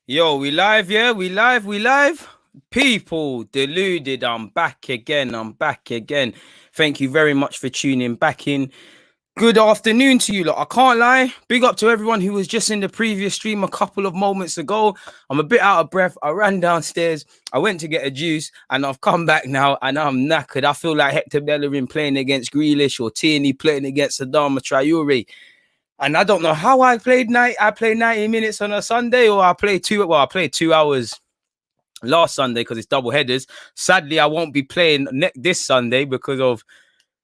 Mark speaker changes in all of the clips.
Speaker 1: Yo, we live, yeah? We live. People, deluded. I'm back again. Thank you very much for tuning back in. Good afternoon to you lot. I can't lie. Big up to everyone who was just in the previous stream a couple of moments ago. I'm a bit out of breath. I ran downstairs. I went to get a juice and I've come back now and I'm knackered. I feel like Hector Bellerin playing against Grealish or Tierney playing against Adama Traore. And I don't know how I played 90 minutes on a Sunday, or I played 2 hours last Sunday because it's double headers. Sadly, I won't be playing this Sunday because of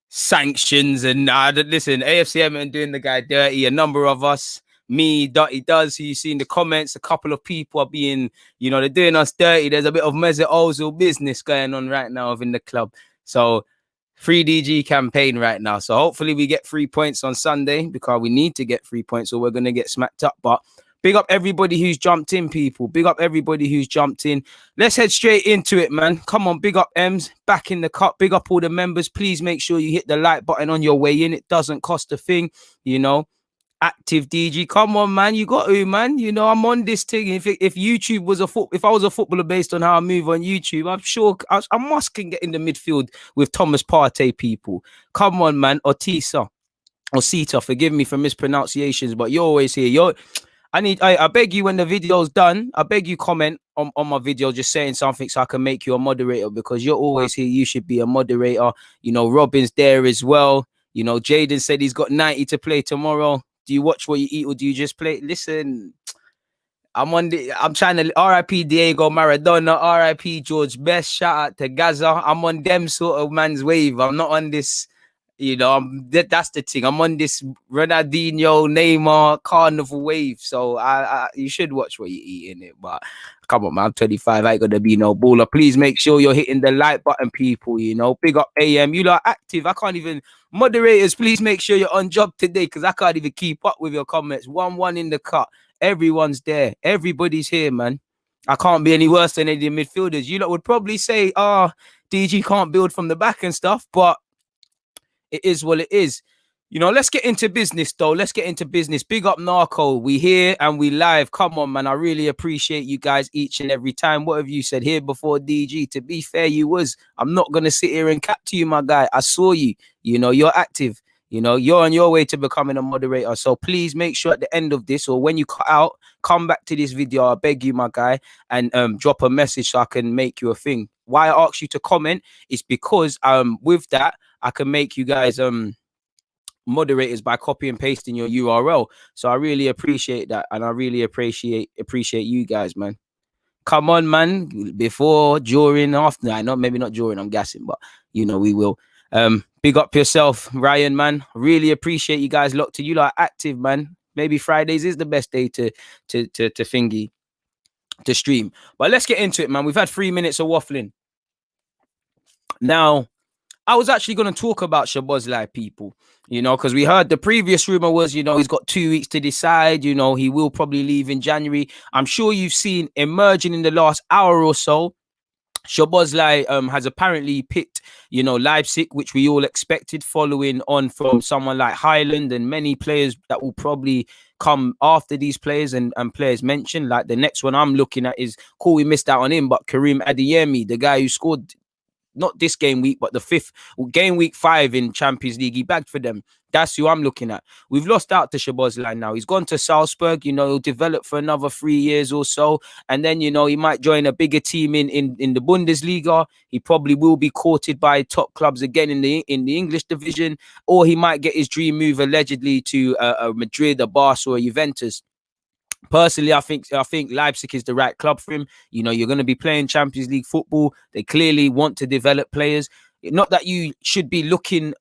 Speaker 1: sanctions. And listen, AFCM doing the guy dirty. A number of us, me, Dirty Does, who you see in the comments, a couple of people are being, they're doing us dirty. There's a bit of Mesut Ozil business going on right now within the club. So, free DG campaign right now. So hopefully we get 3 points on Sunday because we need to get 3 points or we're going to get smacked up. But big up everybody who's jumped in, people. Big up everybody who's jumped in. Let's head straight into it, man. Come on, big up Ems, back in the cup. Big up all the members. Please make sure you hit the like button on your way in. It doesn't cost a thing, Active DG, come on, man. You got to, man. I'm on this thing. If YouTube was if I was a footballer based on how I move on YouTube, I'm sure I must can get in the midfield with Thomas Partey, people. Come on, man. Or Sita, forgive me for mispronunciations, but you're always here. I beg you, when the video's done, I beg you comment on my video just saying something so I can make you a moderator, because you're always here. You should be a moderator. Robin's there as well. Jaden said he's got 90 to play tomorrow. Do you watch what you eat or do you just play? Listen, I'm trying to RIP Diego Maradona, RIP George Best, shout out to Gaza. I'm on them sort of man's wave. I'm not on this, that's the thing. I'm on this Ronaldinho, Neymar, Carnival wave. So you should watch what you eat in it. But come on, man, I'm 25. I ain't gonna be no baller. Please make sure you're hitting the like button, people. Big up AM. You lot active. I can't even. Moderators, please make sure you're on job today because I can't even keep up with your comments. 1-1 in the cut. Everyone's there. Everybody's here, man. I can't be any worse than any midfielders. You lot would probably say, DG can't build from the back and stuff, but it is what it is. Let's get into business, though. Let's get into business. Big up Narco. We here and we live. Come on, man. I really appreciate you guys each and every time. What have you said here before, DG? To be fair, you was. I'm not going to sit here and cap to you, my guy. I saw you. You're active. You're on your way to becoming a moderator. So please make sure at the end of this or when you cut out, come back to this video. I beg you, my guy, and drop a message so I can make you a thing. Why I asked you to comment is because with that, I can make you guys moderators by copy and pasting your URL. So I really appreciate that, and I really appreciate you guys, man. Come on, man. Before, during, after, maybe not during, I'm guessing, but we will. Big up yourself, Ryan, man. Really appreciate you guys locked in. You lot active, man. Maybe Fridays is the best day to stream. But let's get into it, man. We've had 3 minutes of waffling. Now, I was actually going to talk about Szboszlai, people, because we heard the previous rumor was, he's got 2 weeks to decide, he will probably leave in January. I'm sure you've seen emerging in the last hour or so, Szboszlai has apparently picked, Leipzig, which we all expected, following on from someone like Highland and many players that will probably come after these players and players mentioned. Like the next one I'm looking at is, cool, we missed out on him, but Karim Adeyemi, the guy who scored not this game week, but the 5th game week 5 in Champions League, he bagged for them. That's who I'm looking at. We've lost out to Szboszlai now. He's gone to Salzburg. He'll develop for another 3 years or so. And then, he might join a bigger team in the Bundesliga. He probably will be courted by top clubs again in the English division. Or he might get his dream move allegedly to a Madrid, a Barca, or a Juventus. Personally, I think Leipzig is the right club for him. You're going to be playing Champions League football. They clearly want to develop players. Not that you should be looking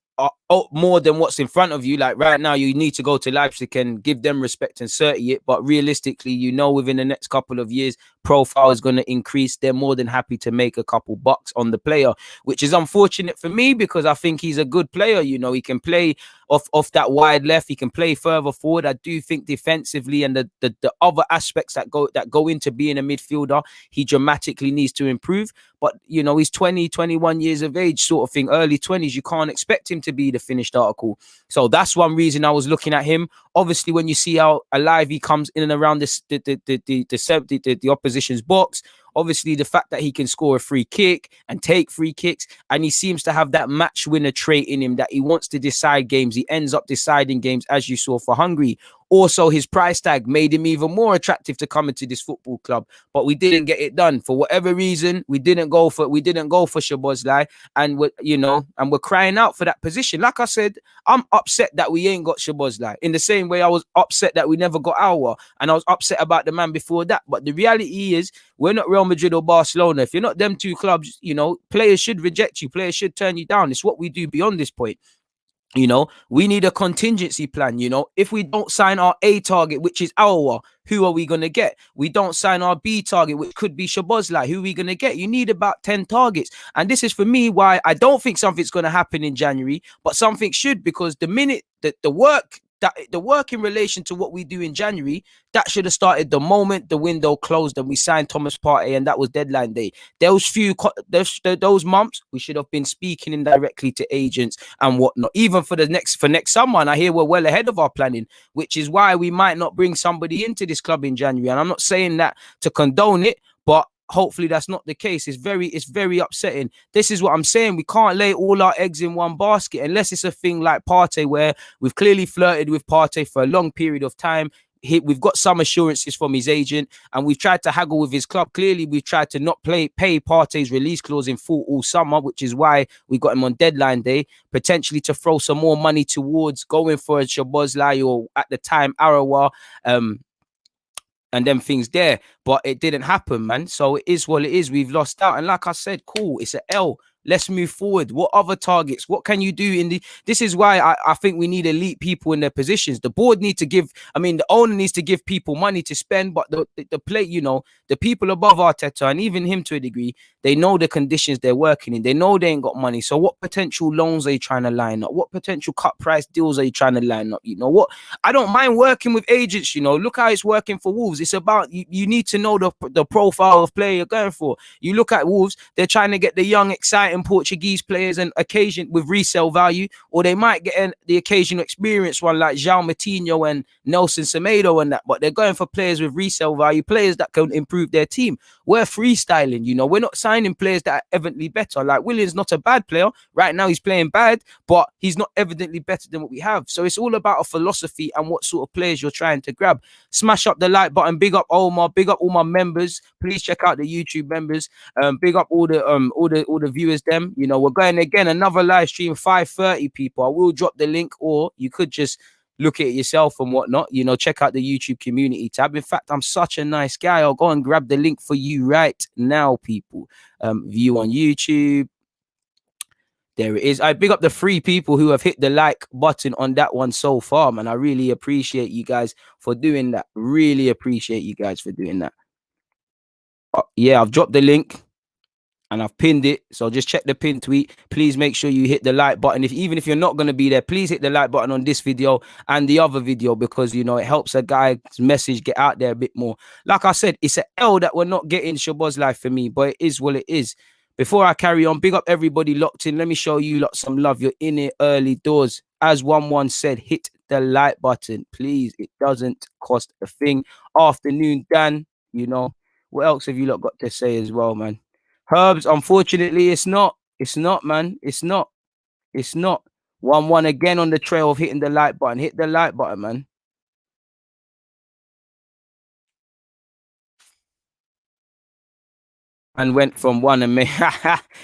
Speaker 1: more than what's in front of you. Like right now, you need to go to Leipzig and give them respect and certainty it. But realistically, within the next couple of years, profile is going to increase. They're more than happy to make a couple bucks on the player, which is unfortunate for me because I think he's a good player. He can play off that wide left. He can play further forward. I do think defensively and the other aspects that go into being a midfielder, he dramatically needs to improve. but you know, he's 20, 21 years of age, sort of thing, early 20s. You can't expect him to be the finished article. So that's one reason I was looking at him. Obviously, when you see how alive he comes in and around the opposition's box, obviously the fact that he can score a free kick and take free kicks, and he seems to have that match winner trait in him, that he wants to decide games. He ends up deciding games, as you saw for Hungary. Also, his price tag made him even more attractive to come into this football club, but we didn't get it done for whatever reason. We didn't go for Szboszlai, and we're crying out for that position. Like I said, I'm upset that we ain't got Szboszlai. In the same way, I was upset that we never got Aouar, and I was upset about the man before that. But the reality is, we're not Real Madrid or Barcelona. If you're not them two clubs, players should reject you. Players should turn you down. It's what we do beyond this point. We need a contingency plan. If we don't sign our A target, which is Aouar, who are we going to get? We don't sign our B target, which could be Szboszlai. Who are we going to get? You need about 10 targets. And this is for me why I don't think something's going to happen in January, but something should, because the minute that the work in relation to what we do in January, that should have started the moment the window closed and we signed Thomas Partey, and that was deadline day. Those months, we should have been speaking indirectly to agents and whatnot. Even for next summer, and I hear we're well ahead of our planning, which is why we might not bring somebody into this club in January. And I'm not saying that to condone it, but hopefully that's not the case. It's very upsetting. This is what I'm saying. We can't lay all our eggs in one basket unless it's a thing like Partey, where we've clearly flirted with Partey for a long period of time. We've got some assurances from his agent, and we've tried to haggle with his club. Clearly, we've tried to not pay Partey's release clause in full all summer, which is why we got him on deadline day, potentially to throw some more money towards going for a Szboszlai or, at the time, Aouar, and them things there. But it didn't happen, man. So it is what it is. We've lost out. And like I said, cool, it's an L. Let's move forward. What other targets? What can you do this is why I think we need elite people in their positions. The board need to the owner needs to give people money to spend, but the the people above Arteta, and even him to a degree, they know the conditions they're working in. They know they ain't got money. So what potential loans are you trying to line up? What potential cut price deals are you trying to line up? What? I don't mind working with agents. Look how it's working for Wolves. It's about, you need to know the profile of player you're going for. You look at Wolves, they're trying to get the young, exciting Portuguese players and occasion with resale value, or they might get the occasional experienced one like João Moutinho and Nelson Semedo and that, but they're going for players with resale value, players that can improve their team. We're freestyling, we're not signing players that are evidently better. Like Willian's not a bad player. Right now he's playing bad, but he's not evidently better than what we have. So it's all about a philosophy and what sort of players you're trying to grab. Smash up the like button, big up Omar, big up all my members. Please check out the YouTube members. Big up all the viewers. Them, we're going again, another live stream, 5:30 people. I will drop the link, or you could just look at it yourself and whatnot. Check out the YouTube community tab. In fact, I'm such a nice guy. I'll go and grab the link for you right now, people. View on YouTube. There it is. I big up the 3 people who have hit the like button on that one so far, man. I really appreciate you guys for doing that. Really appreciate you guys for doing that. Yeah, I've dropped the link and I've pinned it. So just check the pin tweet. Please make sure you hit the like button. Even if you're not going to be there, please hit the like button on this video and the other video, because, it helps a guy's message get out there a bit more. Like I said, it's an L that we're not getting Szboszlai for me, but it is what it is. Before I carry on, big up everybody locked in. Let me show you some love. You're in it early doors. As one said, hit the like button, please. It doesn't cost a thing. Afternoon, Dan. What else have you lot got to say as well, man? Herbs, unfortunately, it's not, man. It's not. 1-1 again on the trail of hitting the like button. Hit the like button, man. And went from 1 and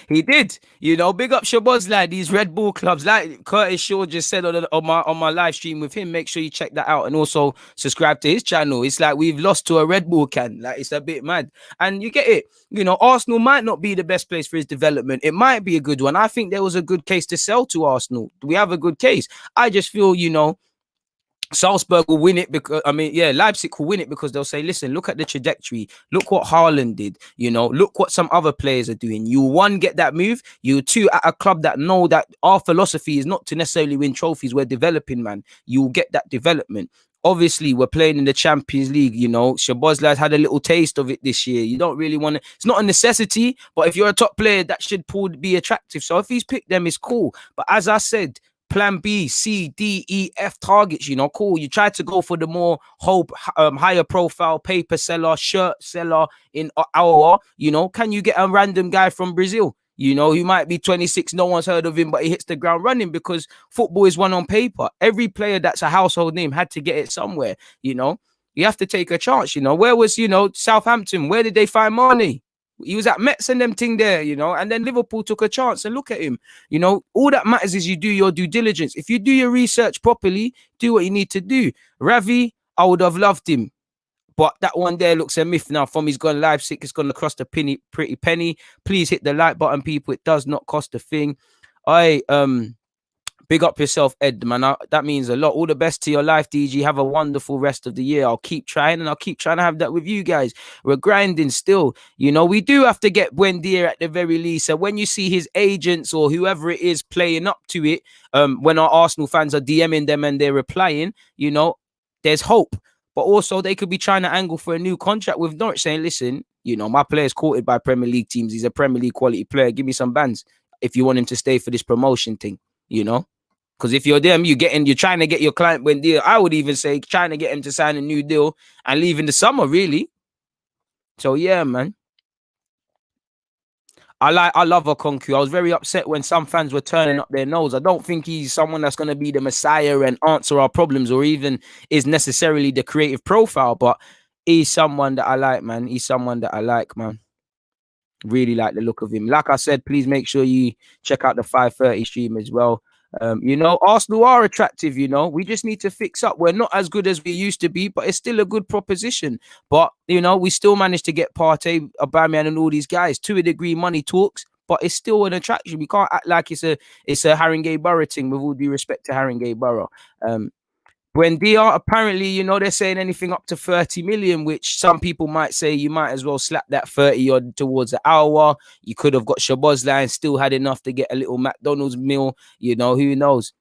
Speaker 1: he did. Big up Szboszlai, these Red Bull clubs, like Curtis Shaw just said on my live stream with him. Make sure you check that out and also subscribe to his channel. It's like we've lost to a Red Bull can. Like, it's a bit mad. And you get it. Arsenal might not be the best place for his development. It might be a good one. I think there was a good case to sell to Arsenal. We have a good case. I just feel, Salzburg will win it because, Leipzig will win it because they'll say, listen, look at the trajectory. Look what Haaland did. Look what some other players are doing. You, 1, get that move. You, 2, at a club that know that our philosophy is not to necessarily win trophies. We're developing, man. You'll get that development. obviously we're playing in the Champions League. You know, Szoboszlai's had a little taste of it this year. You don't really want to. It's not a necessity, but if you're a top player, that should be attractive. So if he's picked them, it's cool. But as I said, plan B, C, D, E, F targets, you know, cool. You try to go for the more higher profile paper seller, shirt seller in Aouar, you know. Can you get a random guy from Brazil? You know, he might be 26, no one's heard of him, but he hits the ground running because football is won on paper. Every player that's a household name had to get it somewhere, you know. You have to take a chance, you know. Where was, you know, Southampton? Where did they find Marnie? He was at Mets and them thing there, you know, and then Liverpool took a chance and look at him. You know, all that matters is you do your due diligence. If you do your research properly, do what you need to do. Ravi, I would have loved him. But that one there looks a myth now. From he's gone Leipzig, it's going to cost a pretty penny. Please hit the like button, people. It does not cost a thing. Big up yourself, Ed, man. That means a lot. All the best to your life, DG. Have a wonderful rest of the year. I'll keep trying, and I'll keep trying to have that with you guys. We're grinding still. You know, we do have to get Buendia at the very least. So when you see his agents or whoever it is playing up to it, when our Arsenal fans are DMing them and they're replying, you know, there's hope. But also they could be trying to angle for a new contract with Norwich, saying, listen, you know, my player's courted by Premier League teams. He's a Premier League quality player. Give me some bands if you want him to stay for this promotion thing, you know? Because if you're them, you're trying to get your client Buendia. I would even say trying to get him to sign a new deal and leave in the summer, really. So yeah, man. I love Okonkwo. I was very upset when some fans were turning up their nose. I don't think he's someone that's going to be the messiah and answer our problems or even is necessarily the creative profile, but he's someone that I like, man. He's someone that I like, man. Really like the look of him. Like I said, please make sure you check out the 5:30 stream as well. You know, Arsenal are attractive, you know. We just need to fix up. We're not as good as we used to be, but it's still a good proposition. But, you know, we still managed to get Partey, Aubameyang and all these guys to a degree. Money talks, but it's still an attraction. We can't act like it's a Haringey Borough thing, with all due respect to Haringey Borough. Buendia, apparently, you know, they're saying anything up to 30 million, which some people might say you might as well slap that 30 odd towards the hour. You could have got Szboszlai and still had enough to get a little McDonald's meal. You know, who knows?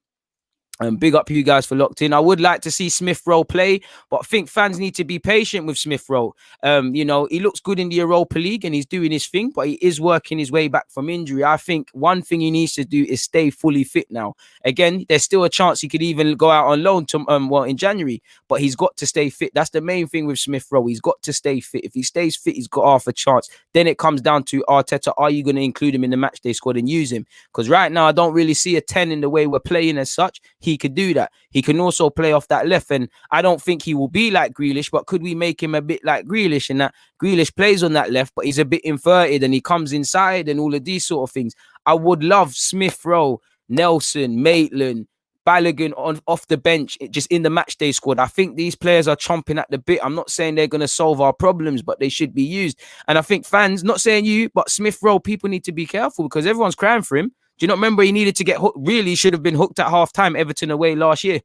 Speaker 1: Big up you guys for locked in. I would like to see Smith Rowe play, but I think fans need to be patient with Smith Rowe. You know, he looks good in the Europa League and he's doing his thing, but he is working his way back from injury. I think one thing he needs to do is stay fully fit now. Again, there's still a chance he could even go out on loan to in January, but he's got to stay fit. That's the main thing with Smith Rowe. He's got to stay fit. If he stays fit, he's got half a chance. Then it comes down to Arteta. Are you going to include him in the matchday squad and use him? Because right now, I don't really see a 10 in the way we're playing as such. He could do that. He can also play off that left, and I don't think he will be like Grealish, but could we make him a bit like Grealish in that Grealish plays on that left, but he's a bit inverted and he comes inside and all of these sort of things. I would love Smith Rowe, Nelson, Maitland, Balogun off the bench, just in the matchday squad. I think these players are chomping at the bit. I'm not saying they're going to solve our problems, but they should be used. And I think fans, not saying you, but Smith Rowe, people need to be careful because everyone's crying for him. Do you not remember he needed to get hooked? Really should have been hooked at half-time, Everton away last year.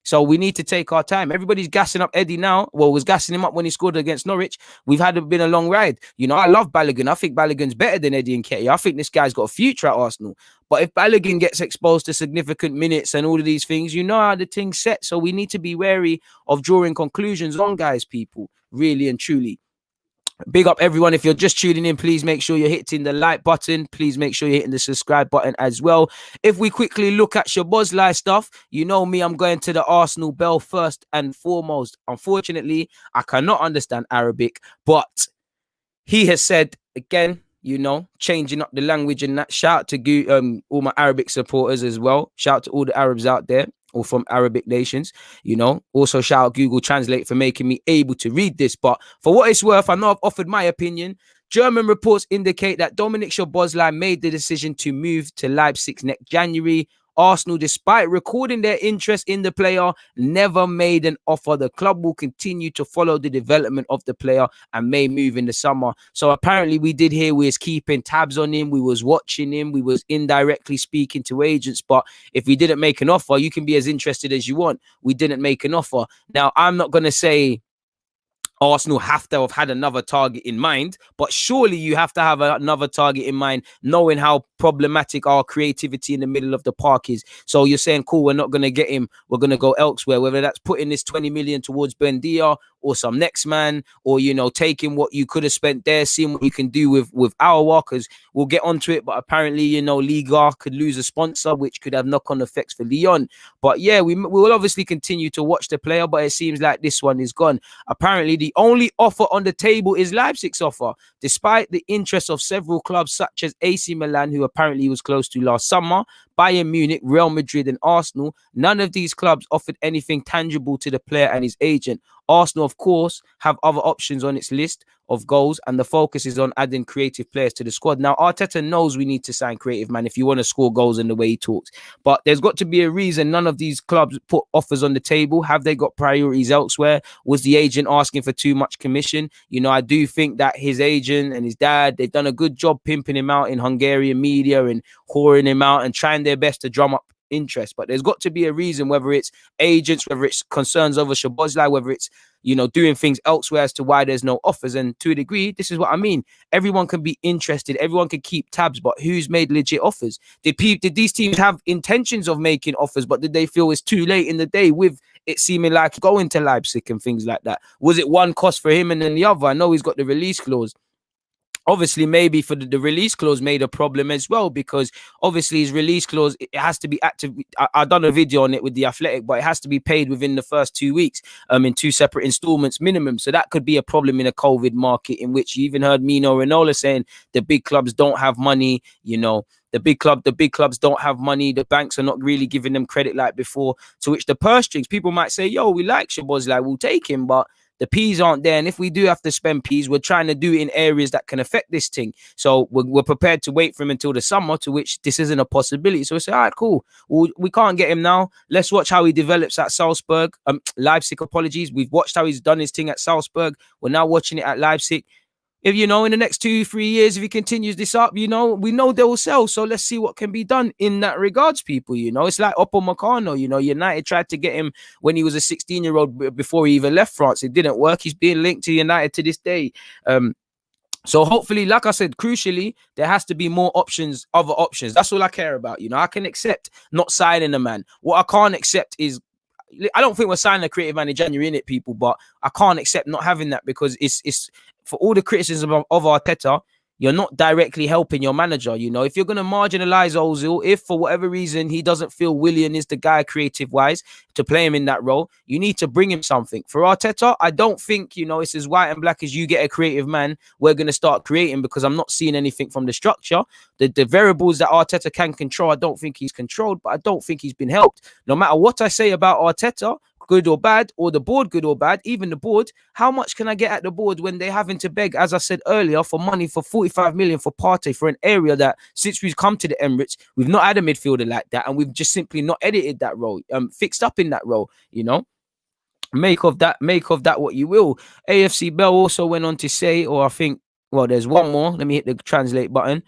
Speaker 1: So we need to take our time. Everybody's gassing up Eddie now. Well, was gassing him up when he scored against Norwich. We've been a long ride. You know, I love Balogun. I think Balogun's better than Eddie Nketiah. I think this guy's got a future at Arsenal. But if Balogun gets exposed to significant minutes and all of these things, you know how the thing's set. So we need to be wary of drawing conclusions on guys, people, really and truly. Big up everyone. If you're just tuning in, please make sure you're hitting the like button. Please make sure you're hitting the subscribe button as well. If we quickly look at Szboszlai stuff, you know me, I'm going to the Arsenal bell first and foremost. Unfortunately, I cannot understand Arabic, but he has said, again, you know, changing up the language and that. Shout out to all my Arabic supporters as well. Shout out to all the Arabs out there, or from Arabic nations, you know. Also shout out Google Translate for making me able to read this. But for what it's worth, I know I've offered my opinion. German reports indicate that Dominik Szoboszlai made the decision to move to Leipzig next January. Arsenal, despite recording their interest in the player, never made an offer. The club will continue to follow the development of the player and may move in the summer. So apparently we did hear we was keeping tabs on him. We was watching him. We was indirectly speaking to agents. But if we didn't make an offer, you can be as interested as you want. We didn't make an offer. Now, I'm not going to say Arsenal have to have had another target in mind, but surely you have to have another target in mind, knowing how problematic our creativity in the middle of the park is. So you're saying, cool, we're not going to get him, we're going to go elsewhere, whether that's putting this 20 million towards Bendia or some next man, or, you know, taking what you could have spent there, seeing what you can do with Aouar, because we'll get onto it, but apparently, you know, Liga could lose a sponsor, which could have knock-on effects for Lyon. But yeah, we will obviously continue to watch the player, but it seems like this one is gone. Apparently, the only offer on the table is Leipzig's offer, despite the interest of several clubs such as AC Milan, who apparently was close to last summer, Bayern Munich, Real Madrid, and Arsenal. None of these clubs offered anything tangible to the player and his agent. Arsenal, of course, have other options on its list of goals, and the focus is on adding creative players to the squad. Now, Arteta knows we need to sign creative, man, if you want to score goals in the way he talks. But there's got to be a reason none of these clubs put offers on the table. Have they got priorities elsewhere? Was the agent asking for too much commission? You know, I do think that his agent and his dad, they've done a good job pimping him out in Hungarian media and whoring him out and trying their best to drum up interest. But there's got to be a reason, whether it's agents, whether it's concerns over Szboszlai, whether it's, you know, doing things elsewhere as to why there's no offers. And to a degree, this is what I mean. Everyone can be interested. Everyone can keep tabs, but who's made legit offers? Did these teams have intentions of making offers, but did they feel it's too late in the day with it seeming like going to Leipzig and things like that? Was it one cost for him and then the other? I know he's got the release clause. Obviously, maybe for the release clause made a problem as well, because obviously his release clause, it has to be active. I've done a video on it with The Athletic, but it has to be paid within the first 2 weeks, in 2 separate installments minimum. So that could be a problem in a COVID market, in which you even heard Mino Raiola saying the big clubs don't have money. You know, the big clubs don't have money. The banks are not really giving them credit like before. To which the purse strings, people might say, yo, we like Szboszlai, we'll take him, but the P's aren't there. And if we do have to spend P's, we're trying to do it in areas that can affect this thing. So we're prepared to wait for him until the summer, to which this isn't a possibility. So we say, all right, cool. Well, we can't get him now. Let's watch how he develops at Salzburg. Leipzig, apologies. We've watched how he's done his thing at Salzburg. We're now watching it at Leipzig. If, you know, in the next 2-3 years, if he continues this up, you know, we know they will sell. So let's see what can be done in that regards, people. You know, it's like Upamecano. You know, United tried to get him when he was a 16-year-old before he even left France. It didn't work. He's being linked to United to this day. So hopefully, like I said, crucially, there has to be more options, other options. That's all I care about. You know, I can accept not signing a man. What I can't accept is, I don't think we're signing a creative man in January, innit, people, but I can't accept not having that, because it's for all the criticism of Arteta, you're not directly helping your manager. You know, if you're going to marginalize Ozil, if for whatever reason he doesn't feel Willian is the guy creative wise to play him in that role, you need to bring him something. For Arteta, I don't think, you know, it's as white and black as you get a creative man, we're going to start creating, because I'm not seeing anything from the structure. The variables that Arteta can control, I don't think he's controlled, but I don't think he's been helped. No matter what I say about Arteta, good or bad, or the board, good or bad, even the board, how much can I get at the board when they're having to beg, as I said earlier, for money for 45 million for Partey, for an area that since we've come to the Emirates, we've not had a midfielder like that, and we've just simply not edited that role, fixed up in that role, you know? Make of that what you will. AFC Bell also went on to say, or I think, well, there's one more. Let me hit the translate button.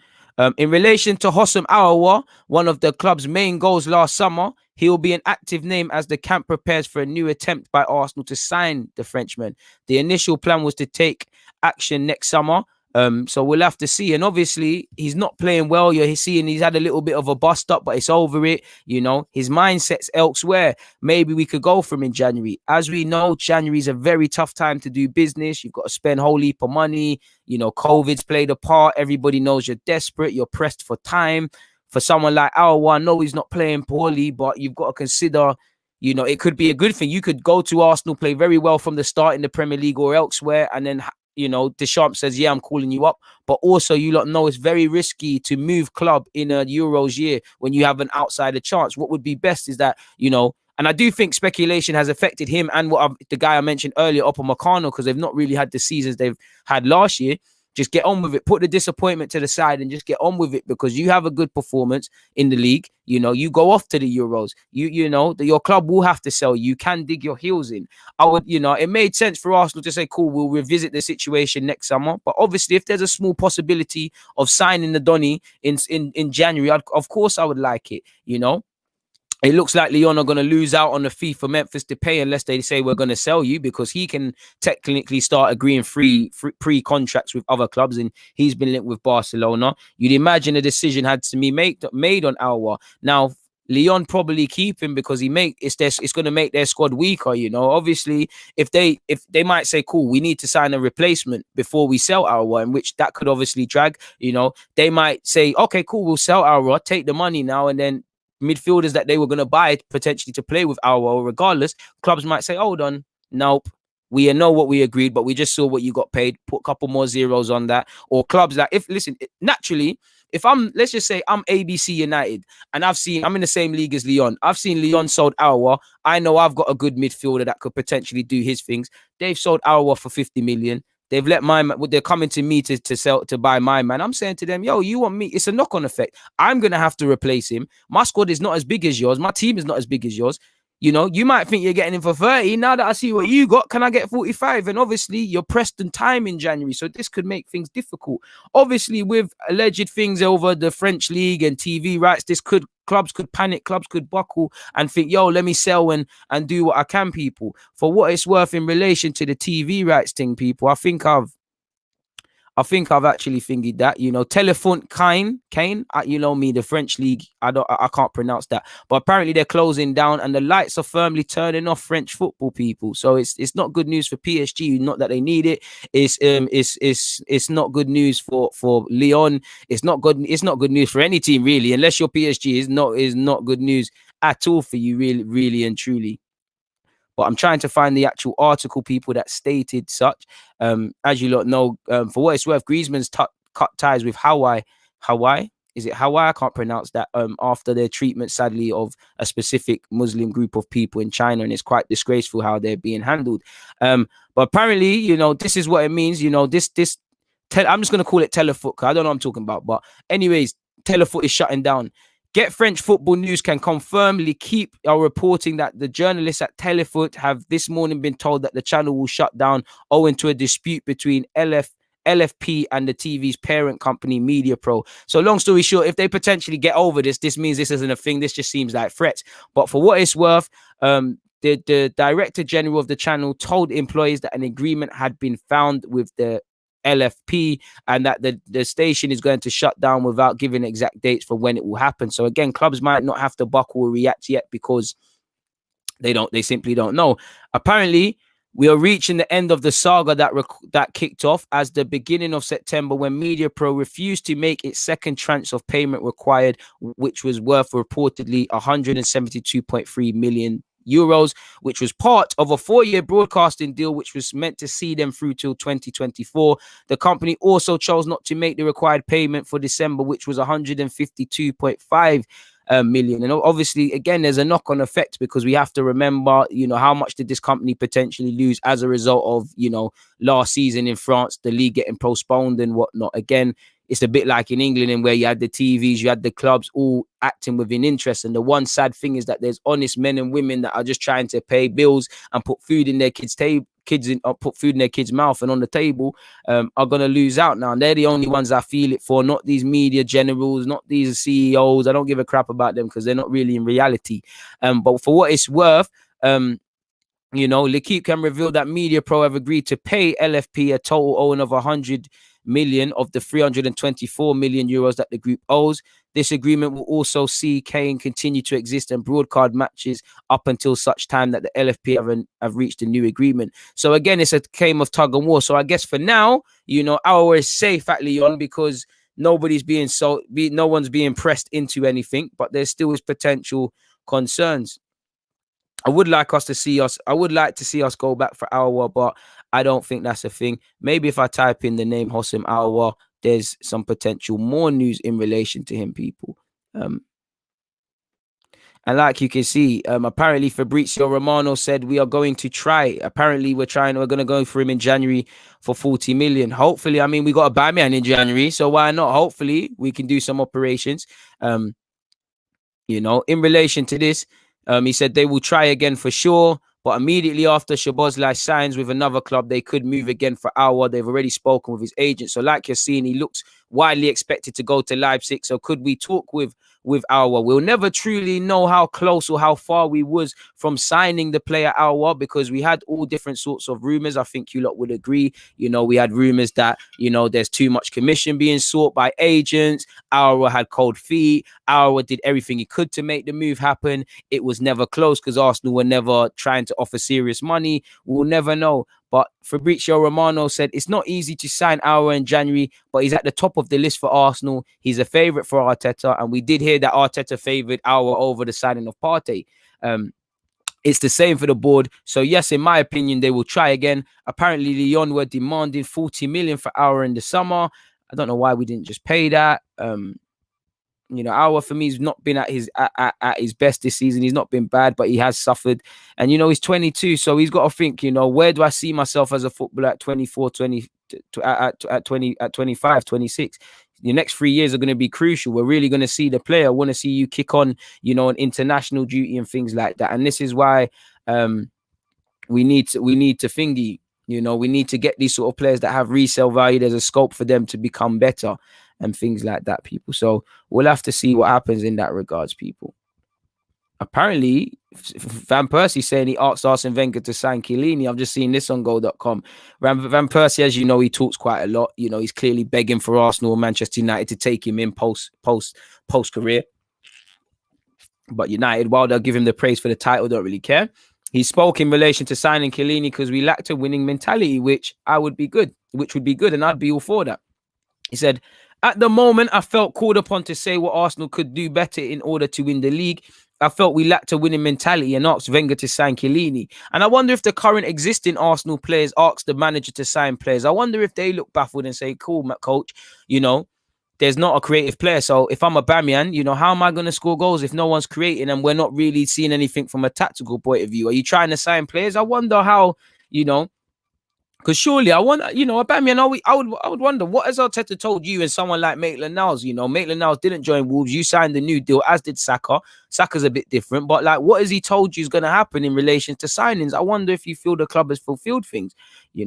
Speaker 1: In relation to Houssem Aouar, one of the club's main goals last summer, he will be an active name as the camp prepares for a new attempt by Arsenal to sign the Frenchman. The initial plan was to take action next summer. So we'll have to see. And obviously, he's not playing well. You're seeing he's had a little bit of a bust up, but it's over it. You know, his mindset's elsewhere. Maybe we could go from in January. As we know, January is a very tough time to do business. You've got to spend a whole heap of money. You know, COVID's played a part. Everybody knows you're desperate. You're pressed for time. For someone like Aouar, I know he's not playing poorly, but you've got to consider, you know, it could be a good thing. You could go to Arsenal, play very well from the start in the Premier League or elsewhere, and then, you know, Deschamps says, yeah, I'm calling you up. But also, you lot know it's very risky to move club in a Euros year when you have an outsider chance. What would be best is that, you know, and I do think speculation has affected him and the guy I mentioned earlier, Upamecano, because they've not really had the seasons they've had last year. Just get on with it. Put the disappointment to the side and just get on with it, because you have a good performance in the league. You know, you go off to the Euros. You know, your club will have to sell. You can dig your heels in. I would, you know, it made sense for Arsenal to say, cool, we'll revisit the situation next summer. But obviously, if there's a small possibility of signing the Donny in January, of course I would like it, you know. it looks like Lyon are going to lose out on the fee for Memphis to pay unless they say we're going to sell you, because he can technically start agreeing free pre-contracts with other clubs, and he's been linked with Barcelona. You'd imagine a decision had to be made on Aouar. Now, Lyon probably keep him because it's going to make their squad weaker. Obviously, if they might say, cool, we need to sign a replacement before we sell Aouar, in which that could obviously drag. They might say, okay, cool, we'll sell Aouar, take the money now, and then midfielders that they were going to buy potentially to play with Aouar, regardless, clubs might say, hold on, nope, we know what we agreed, but we just saw what you got paid, put a couple more zeros on that. Or clubs like, naturally, if let's just say I'm ABC United and I'm in the same league as Lyon. I've seen Lyon sold Aouar. I know I've got a good midfielder that could potentially do his things. They've sold Aouar for 50 million. They've let my man, they're coming to me to buy my man. I'm saying to them, yo, you want me? It's a knock-on effect. I'm going to have to replace him. My squad is not as big as yours. My team is not as big as yours. You might think you're getting him for 30. Now that I see what you got, can I get 45? And obviously, you're pressed in time in January, so this could make things difficult. Obviously, with alleged things over the French league and TV rights, clubs could panic, clubs could buckle and think, yo, let me sell and do what I can, people. For what it's worth in relation to the TV rights thing, people, I think I've actually figured that, Telefont Kane, me, the French league, I can't pronounce that, but apparently they're closing down and the lights are firmly turning off French football, people. So it's not good news for PSG, not that they need it. It's not good news for Lyon. It's not good news for any team, really, unless your PSG is not good news at all for you, really and truly. But I'm trying to find the actual article, people, that stated such. As you lot know, for what it's worth, Griezmann's cut ties with Hawaii. Is it Hawaii? I can't pronounce that. After their treatment, sadly, of a specific Muslim group of people in China, and it's quite disgraceful how they're being handled. But apparently, this is what it means. I'm just going to call it Telefoot. I don't know what I'm talking about. But anyways, Telefoot is shutting down. Get French Football News can confirmly keep reporting that the journalists at Telefoot have this morning been told that the channel will shut down owing to a dispute between LFP and the TV's parent company, Media Pro. So long story short, if they potentially get over this means this isn't a thing. This just seems like threats. But for what it's worth, the Director General of the channel told employees that an agreement had been found with the LFP and that the station is going to shut down without giving exact dates for when it will happen. So again, clubs might not have to buckle or react yet because they simply don't know. Apparently, we are reaching the end of the saga that kicked off as the beginning of September, when Media Pro refused to make its second tranche of payment required, which was worth reportedly 172.3 million euros, which was part of a 4-year broadcasting deal which was meant to see them through till 2024. The company also chose not to make the required payment for December, which was 152.5 million. And obviously, again, there's a knock-on effect because we have to remember, how much did this company potentially lose as a result of, last season in France, the league getting postponed and whatnot. Again, it's a bit like in England, and where you had the TVs, you had the clubs all acting within interest. And the one sad thing is that there's honest men and women that are just trying to pay bills and put food in their kids' put food in their kids' mouth and on the table, are going to lose out now. And they're the only ones I feel it for, not these media generals, not these CEOs. I don't give a crap about them because they're not really in reality. But for what it's worth, L'Équipe can reveal that Media Pro have agreed to pay LFP a total owing of 100 million of the 324 million euros that the group owes. This agreement will also see Kane continue to exist and broadcast matches up until such time that the LFP have reached a new agreement. So again, it's a game of tug and war. So I guess for now, Aouar is safe at Lyon because no one's being pressed into anything, but there still is potential concerns. I would like to see us go back for Aouar, but I don't think that's a thing. Maybe if I type in the name Houssem Aouar, there's some potential more news in relation to him, people. And like you can see, apparently Fabrizio Romano said we are going to try. Apparently we're going to go for him in January for 40 million. Hopefully, we got a Bamian in January, so why not? Hopefully we can do some operations. In relation to this, he said they will try again for sure, But immediately after Szboszlai signs with another club, they could move again for Aouar. They've already spoken with his agent. So like you're seeing, he looks widely expected to go to Leipzig. So could we talk with Aouar? We'll never truly know how close or how far we was from signing the player Aouar, because we had all different sorts of rumors. I think you lot would agree. We had rumors that, there's too much commission being sought by agents. Aouar had cold feet. Aouar did everything he could to make the move happen. It was never close because Arsenal were never trying to offer serious money. We'll never know. But Fabrizio Romano said it's not easy to sign Aouar in January, but he's at the top of the list for Arsenal. He's a favourite for Arteta, and we did hear that Arteta favoured Aouar over the signing of Partey. It's the same for the board. So yes, in my opinion, they will try again. Apparently, Lyon were demanding 40 million for Aouar in the summer. I don't know why we didn't just pay that. Aouar for me has not been at his best this season. He's not been bad, but he has suffered. And he's 22, so he's got to think, where do I see myself as a footballer at 24, 20, at 20, at 25, 26? The next 3 years are going to be crucial. We're really going to see the player. I want to see you kick on, an international duty and things like that. And this is why we need to thingy. We need to get these sort of players that have resale value. There's a scope for them to become better and things like that, people. So we'll have to see what happens in that regards, people. Apparently, Van Persie saying he asked Arsene Wenger to sign Chiellini. I've just seen this on goal.com. Van Persie, as you know, he talks quite a lot. He's clearly begging for Arsenal or Manchester United to take him in post career. But United, while they'll give him the praise for the title, don't really care. He spoke in relation to signing Chiellini because we lacked a winning mentality, which would be good, and I'd be all for that. He said, at the moment, I felt called upon to say what Arsenal could do better in order to win the league. I felt we lacked a winning mentality and asked Wenger to sign Chiellini. And I wonder if the current existing Arsenal players ask the manager to sign players. I wonder if they look baffled and say, cool, coach, there's not a creative player. So if I'm a Bamian, how am I going to score goals if no one's creating and we're not really seeing anything from a tactical point of view? Are you trying to sign players? I wonder how, because surely I want, Aubameyang, I would wonder, what has Arteta told you and someone like Maitland-Niles? Maitland-Niles didn't join Wolves. You signed the new deal, as did Saka. Saka's a bit different, but what has he told you is going to happen in relation to signings? I wonder if you feel the club has fulfilled things. He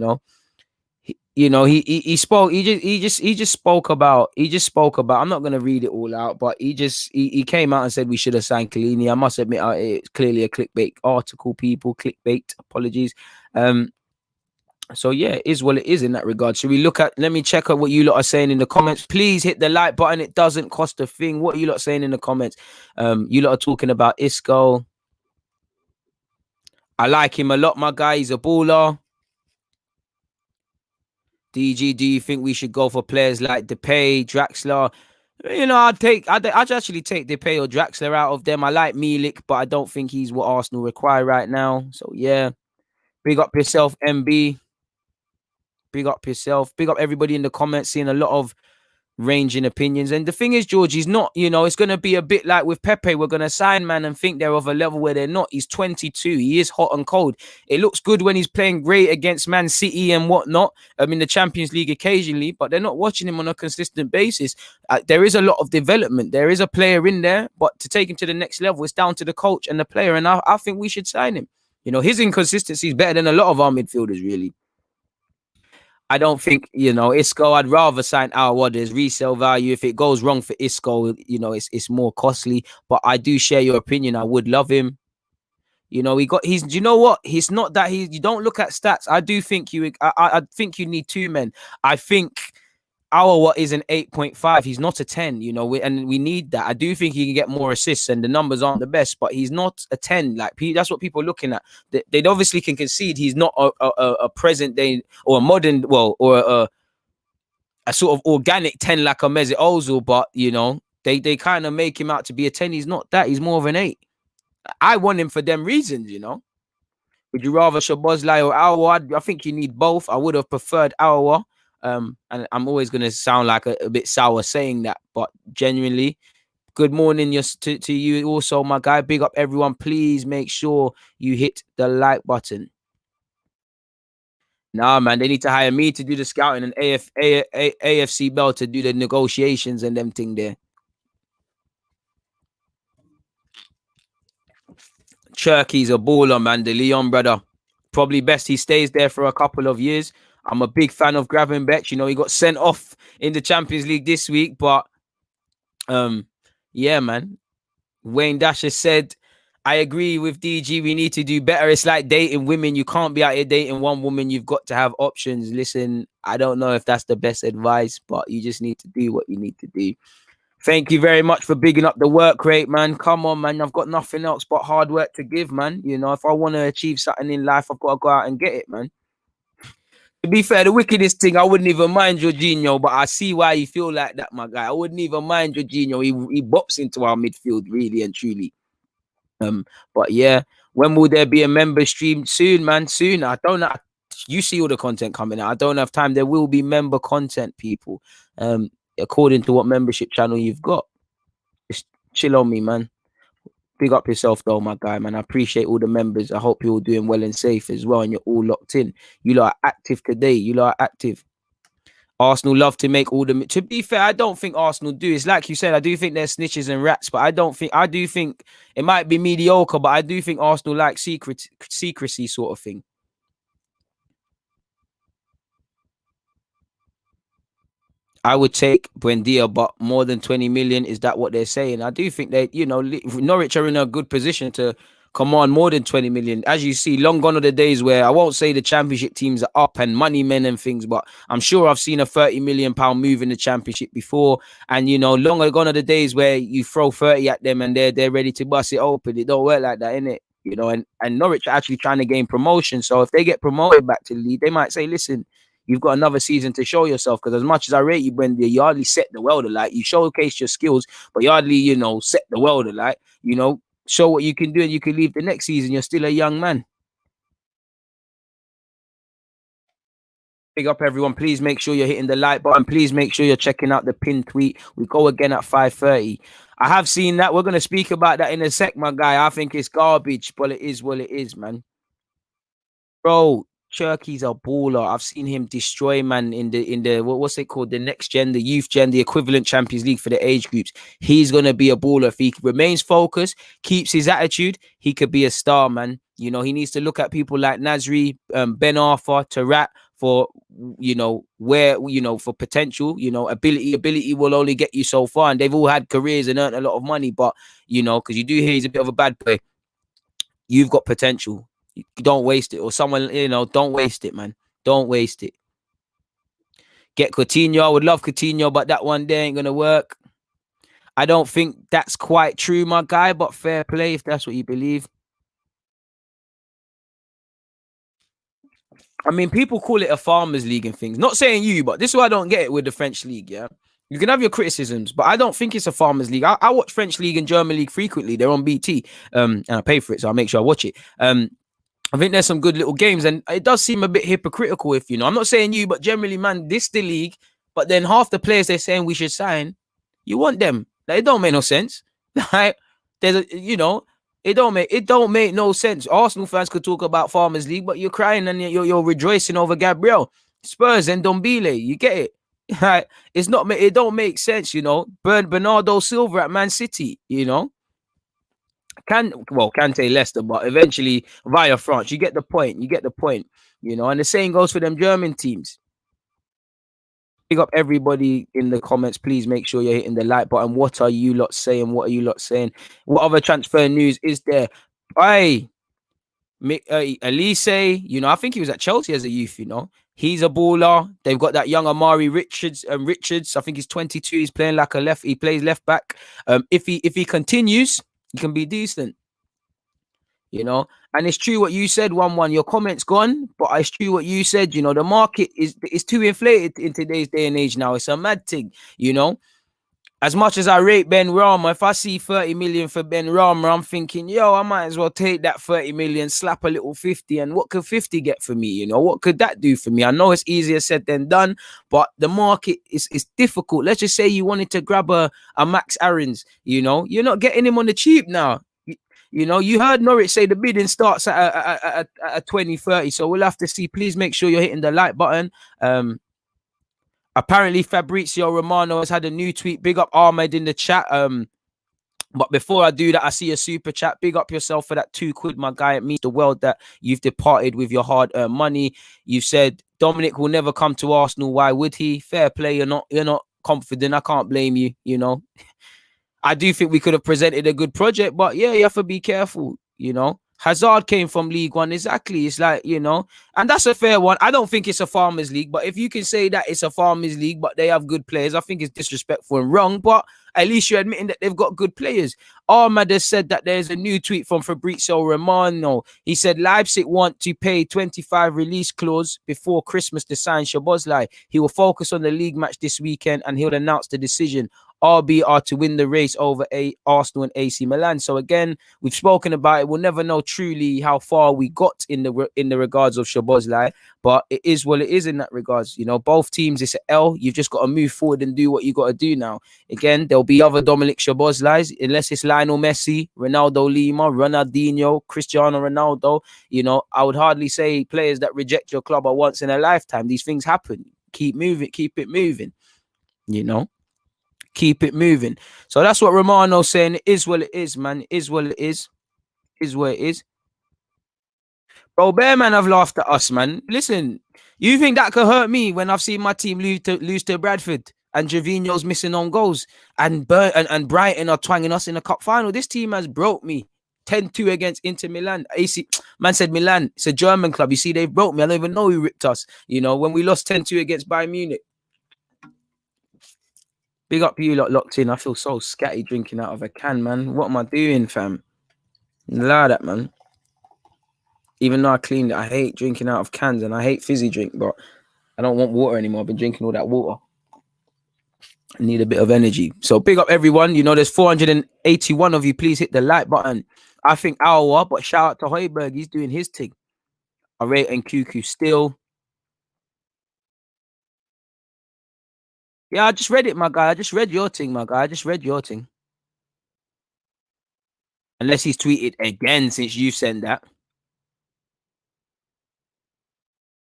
Speaker 1: spoke. He just spoke about. I'm not going to read it all out, but he came out and said we should have signed Chiellini. I must admit, it's clearly a clickbait article. People, clickbait. Apologies. So yeah, it is what it is in that regard. Should we let me check out what you lot are saying in the comments. Please hit the like button. It doesn't cost a thing. What are you lot saying in the comments? You lot are talking about Isco. I like him a lot, my guy. He's a baller. DG, do you think we should go for players like Depay, Draxler? I'd actually take Depay or Draxler out of them. I like Milik, but I don't think he's what Arsenal require right now. So yeah, big up yourself, MB. Big up yourself. Big up everybody in the comments, seeing a lot of ranging opinions. And the thing is, George, he's not, it's going to be a bit like with Pepe. We're going to sign man and think they're of a level where they're not. He's 22. He is hot and cold. It looks good when he's playing great against Man City and whatnot. In the Champions League occasionally, but they're not watching him on a consistent basis. There is a lot of development. There is a player in there, but to take him to the next level, it's down to the coach and the player. And I think we should sign him. His inconsistency is better than a lot of our midfielders, really. I don't think, Isco, I'd rather sign Aouar. There's resale value. If it goes wrong for Isco, it's more costly. But I do share your opinion. I would love him. Do you know what? He's not that you don't look at stats. I do think I think you need two men. I think Aouar is an 8.5. He's not a 10, and we need that. I do think he can get more assists, and the numbers aren't the best, but he's not a 10. That's what people are looking at. They obviously can concede he's not a present day or a modern, or a sort of organic 10 like a Mesut Ozil, but they kind of make him out to be a 10. He's not that. He's more of an 8. I want him for them reasons, Would you rather Szboszlai or Aouar? I think you need both. I would have preferred Aouar. And I'm always going to sound like a bit sour saying that, but genuinely, good morning to you also, my guy. Big up everyone. Please make sure you hit the like button. Nah, man, they need to hire me to do the scouting and AFC Bell to do the negotiations and them thing there. Cherky's a baller, man. The Leon brother. Probably best he stays there for a couple of years. I'm a big fan of Gravenberch. You know, he got sent off in the Champions League this week, but yeah, man. Wayne Dasher said, I agree with DG. We need to do better. It's like dating women. You can't be out here dating one woman. You've got to have options. Listen, I don't know if that's the best advice, but you just need to do what you need to do. Thank you very much for bigging up the work rate, man. Come on, man. I've got nothing else but hard work to give, man. You know, if I want to achieve something in life, I've got to go out and get it, man. To be fair, the wickedest thing, I wouldn't even mind Jorginho, but I see why you feel like that, my guy. I wouldn't even mind Jorginho. He bops into our midfield, really and truly. But yeah, when will there be a member stream? Soon, man. Soon. I don't know. You see all the content coming out. I don't have time. There will be member content, people. According to what membership channel you've got. Just chill on me, man. Big up yourself though, my guy, man. I appreciate all the members. I hope you're all doing well and safe as well, and you're all locked in. You lot are active today. You lot are active. Arsenal love to make all the. To be fair, I don't think Arsenal do. It's like you said. I do think they're snitches and rats, but I don't think. I do think it might be mediocre, but I do think Arsenal like secrecy sort of thing. I would take Buendia, but more than 20 million, is that what they're saying? I do think they, you know, Norwich are in a good position to command more than 20 million. As you see, long gone are the days where I won't say the championship teams are up and money men and things, but I'm sure I've seen a 30 million pound move in the championship before. And, you know, long gone are the days where you throw 30 at them and they're ready to bust it open. It don't work like that, innit? You know, and Norwich are actually trying to gain promotion. So if they get promoted back to the league, they might say, listen, you've got another season to show yourself. Because as much as I rate you, Brendan, you hardly set the world alight. You showcase your skills, but you hardly, you know, set the world alight. You know, show what you can do, and you can leave the next season. You're still a young man. Big up everyone. Please make sure you're hitting the like button. Please make sure you're checking out the pin tweet. We go again at 5:30. I have seen that. We're gonna speak about that in a sec, my guy. I think it's garbage, but it is what it is, man. Bro, Cherky's a baller. I've seen him destroy man in the what's it called? The next gen, the youth gen, the equivalent Champions League for the age groups. He's gonna be a baller. If he remains focused, keeps his attitude, he could be a star, man. You know, he needs to look at people like Nasri, Ben Arthur, Tarat for, you know, where, you know, for potential. You know, ability will only get you so far, and they've all had careers and earned a lot of money, but you know, because you do hear he's a bit of a bad boy. You've got potential. Don't waste it. Or someone, you know, don't waste it, man. Don't waste it. Get Coutinho. I would love Coutinho, but that one day ain't going to work. I don't think that's quite true, my guy, but fair play if that's what you believe. I mean, people call it a farmers league and things. Not saying you, but this is why I don't get it with the French league, yeah? You can have your criticisms, but I don't think it's a farmers league. I watch French league and German league frequently. They're on BT, and I pay for it, so I'll make sure I watch it. I think there's some good little games, and it does seem a bit hypocritical if, you know, I'm not saying you, but generally, man, this the league, but then half the players they're saying we should sign, you want them. Like, it don't make no sense. Like, there's a, you know, it don't make no sense. Arsenal fans could talk about Farmers League, but you're crying and you're rejoicing over Gabriel. Spurs and Dombele, you get it. Like, it's not, it don't make sense, you know. Bernardo Silva at Man City, you know. Can't say Leicester, but eventually via France. You get the point. You get the point. You know, and the same goes for them German teams. Pick up everybody in the comments. Please make sure you're hitting the like button. What are you lot saying? What are you lot saying? What other transfer news is there? Elise, you know, I think he was at Chelsea as a youth, you know. He's a baller. They've got that young Amari Richards. I think he's 22. He's playing like a left. He plays left back. If he continues, he can be decent. You know, and it's true what you said, 1-1. Your comment's gone, but it's true what you said. You know, the market is too inflated in today's day and age now. It's a mad thing, you know. As much as I rate Ben Rama, if I see 30 million for Ben Rama, I'm thinking, yo, I might as well take that 30 million, slap a little 50. And what could 50 get for me? You know, what could that do for me? I know it's easier said than done, but the market is difficult. Let's just say you wanted to grab a Max Aarons, you know, you're not getting him on the cheap now. You know, you heard Norwich say the bidding starts at 2030. So we'll have to see. Please make sure you're hitting the like button. Apparently Fabrizio Romano has had a new tweet. Big up Ahmed in the chat. But before I do that, I see a super chat. Big up yourself for that £2, my guy. It means the world that you've departed with your hard-earned money. You've said Dominik will never come to Arsenal. Why would he? Fair play. You're not confident. I can't blame you. You know, I do think we could have presented a good project, but yeah, you have to be careful. You know, Hazard came from League One. Exactly. It's like, you know, and that's a fair one. I don't think it's a Farmers League, but if you can say that it's a Farmers League, but they have good players, I think it's disrespectful and wrong. But at least you're admitting that they've got good players. Ahmad has said that there's a new tweet from Fabrizio Romano. He said Leipzig want to pay 25 release clause before Christmas to sign Szboszlai. He will focus on the league match this weekend and he'll announce the decision. RB are to win the race over Arsenal and AC Milan. So again, we've spoken about it. We'll never know truly how far we got in the regards of Szboszlai, but it is what it is in that regards. You know, both teams, it's an L. You've just got to move forward and do what you got to do now. Again, there'll be other Dominik Szoboszlais, unless it's Lionel Messi, Ronaldo Lima, Ronaldinho, Cristiano Ronaldo. You know, I would hardly say players that reject your club are once in a lifetime. These things happen. Keep moving, keep it moving. You know, keep it moving. So that's what Romano's saying. It is what it is, man. It is what it is. It is what it is. Bro, bear man have laughed at us, man. Listen, you think that could hurt me when I've seen my team lose to Bradford and Gervinho's missing on goals and Brighton are twanging us in the cup final? This team has broke me. 10-2 against Inter Milan. AC man said Milan. It's a German club. You see, they broke me. I don't even know who ripped us. You know, when we lost 10-2 against Bayern Munich. Big up you lot locked in. I feel so scatty drinking out of a can, man. What am I doing, fam? Allow that, man. Even though I cleaned it, I hate drinking out of cans and I hate fizzy drink, but I don't want water anymore. I've been drinking all that water. I need a bit of energy. So big up everyone. You know, there's 481 of you. Please hit the like button. I think Aouar, but shout out to Højbjerg. He's doing his thing. I rate and QQ still. Yeah, I just read it, my guy. I just read your thing, my guy. I just read your thing. Unless he's tweeted again since you sent that.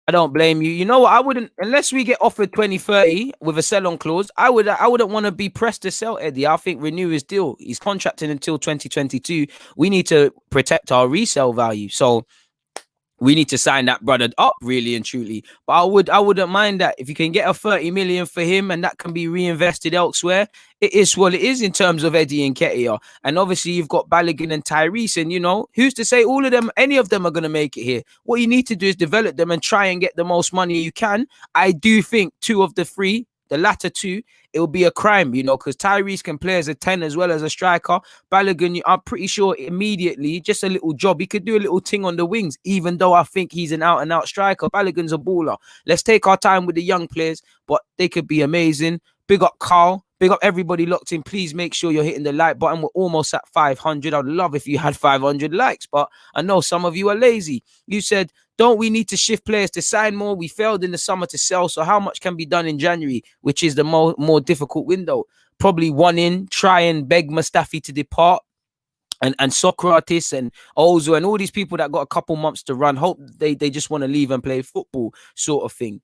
Speaker 1: I don't blame you. You know what? I wouldn't, unless we get offered 2030 with a sell-on clause, I wouldn't want to be pressed to sell Eddie. I think renew his deal. He's contracted until 2022. We need to protect our resale value. So we need to sign that brother up, really and truly. But I wouldn't mind that. If you can get a 30 million for him and that can be reinvested elsewhere, it is what it is in terms of Eddie Nketiah. And obviously you've got Balogun and Tyrese, and you know, who's to say all of them, any of them are going to make it here? What you need to do is develop them and try and get the most money you can. I do think two of the three, the latter two, it will be a crime, you know, because Tyrese can play as a 10 as well as a striker. Balogun, I'm pretty sure immediately, just a little job, he could do a little thing on the wings, even though I think he's an out-and-out striker. Balogun's a baller. Let's take our time with the young players, but they could be amazing. Big up Carl. Big up everybody locked in. Please make sure you're hitting the like button. We're almost at 500. I'd love if you had 500 likes, but I know some of you are lazy. You said, don't we need to shift players to sign more? We failed in the summer to sell, so how much can be done in January, which is the more difficult window? Probably one in, try and beg Mustafi to depart, and Socrates and Ozo and all these people that got a couple months to run. Hope they just want to leave and play football sort of thing.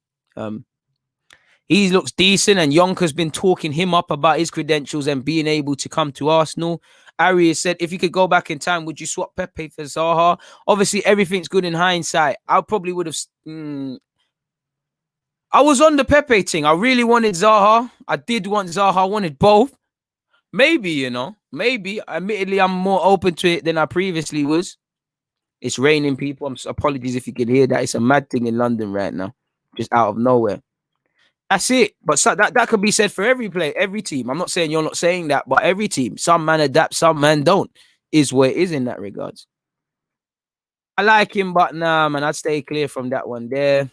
Speaker 1: He looks decent, and Yonkers been talking him up about his credentials and being able to come to Arsenal. Arias said, if you could go back in time, would you swap Pepe for Zaha? Obviously, everything's good in hindsight. I probably would have... I was on the Pepe thing. I really wanted Zaha. I did want Zaha. I wanted both. Maybe, you know. Maybe. Admittedly, I'm more open to it than I previously was. It's raining, people. Apologies if you can hear that. It's a mad thing in London right now. Just out of nowhere. That's it. But so that could be said for every player, every team. I'm not saying you're not saying that, but every team. Some man adapt, some man don't. Is where it is in that regards. I like him, but nah, man, I'd stay clear from that one there.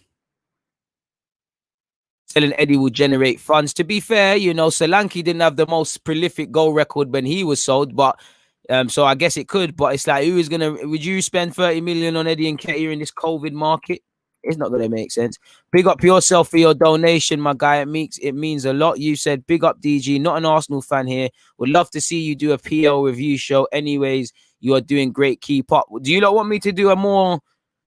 Speaker 1: Selling Eddie will generate funds. To be fair, you know, Solanke didn't have the most prolific goal record when he was sold, but so I guess it could. But it's like, would you spend 30 million on Eddie Nketiah in this COVID market? It's not going to make sense. Big up yourself for your donation, my guy. It means a lot. You said, big up DG, not an Arsenal fan here. Would love to see you do a PL review show. Anyways, you are doing great. Keep up. Do you not want me to do a more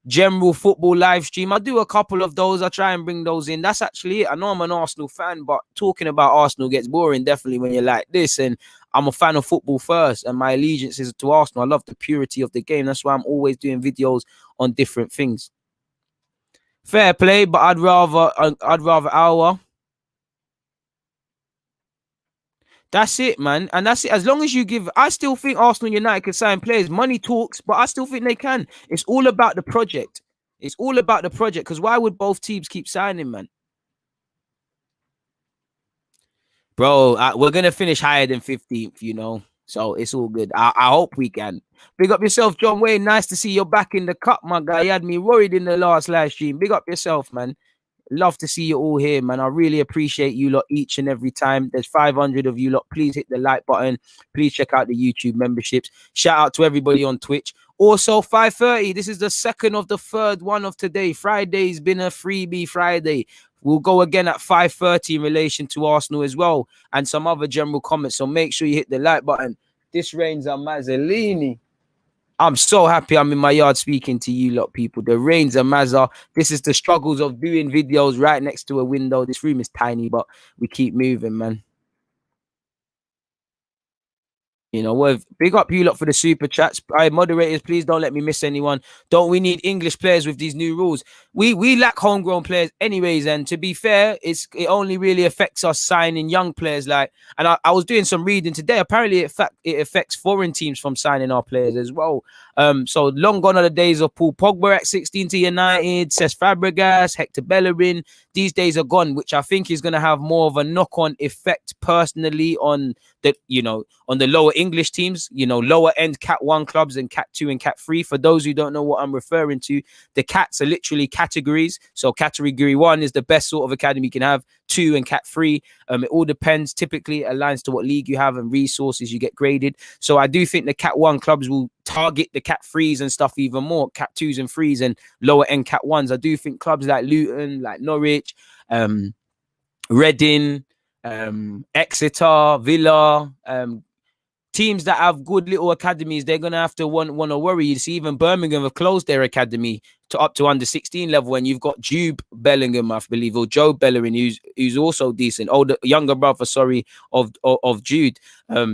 Speaker 1: general football live stream. I do a couple of those. I try and bring those in. That's actually it. I know I'm an Arsenal fan, but talking about Arsenal gets boring definitely when you're like this. And I'm a fan of football first, and my allegiance is to Arsenal. I love the purity of the game. That's why I'm always doing videos on different things. Fair play, but I'd rather Aouar. That's it, man. And that's it. As long as you give, I still think Arsenal and United can sign players. Money talks, but I still think they can. It's all about the project. It's all about the project. Because why would both teams keep signing, man? Bro, we're going to finish higher than 15th, you know. So it's all good. I hope we can. Big up yourself, John Wayne. Nice to see you back in the cup, my guy. You had me worried in the last live stream. Big up yourself, man. Love to see you all here, man. I really appreciate you lot each and every time. There's 500 of you lot. Please hit the like button. Please check out the YouTube memberships. Shout out to everybody on Twitch. Also, 5:30. This is the second of the third one of today. Friday's been a freebie Friday. We'll go again at 5:30 in relation to Arsenal as well and some other general comments. So make sure you hit the like button. This rain's a Mazzolini. I'm so happy I'm in my yard speaking to you lot, people. The rain's a mazza. This is the struggles of doing videos right next to a window. This room is tiny, but we keep moving, man. You know, well, big up you lot for the super chats. Moderators, please don't let me miss anyone. Don't we need English players with these new rules? We lack homegrown players anyways. And to be fair, it only really affects us signing young players. And I was doing some reading today. Apparently, it affects foreign teams from signing our players as well. So long gone are the days of Paul Pogba at 16 to United, Cesc Fabregas, Hector Bellerin. These days are gone, which I think is going to have more of a knock-on effect personally on the lower English teams, lower end Cat 1 clubs and Cat 2 and Cat 3. For those who don't know what I'm referring to, the Cats are literally categories. So category 1 is the best sort of academy you can have. 2 and Cat 3. It all depends. Typically, it aligns to what league you have and resources you get graded. So I do think the Cat 1 clubs will target the Cat 3s and stuff even more, Cat 2s and 3s and lower end Cat 1s. I do think clubs like Luton, like Norwich, Reading, Exeter, Villa, teams that have good little academies, they're gonna have to want to worry. You see, even Birmingham have closed their academy to up to under 16 level, and you've got Jude Bellingham, I believe, or Joe Bellerin, who's also decent, younger brother, of Jude.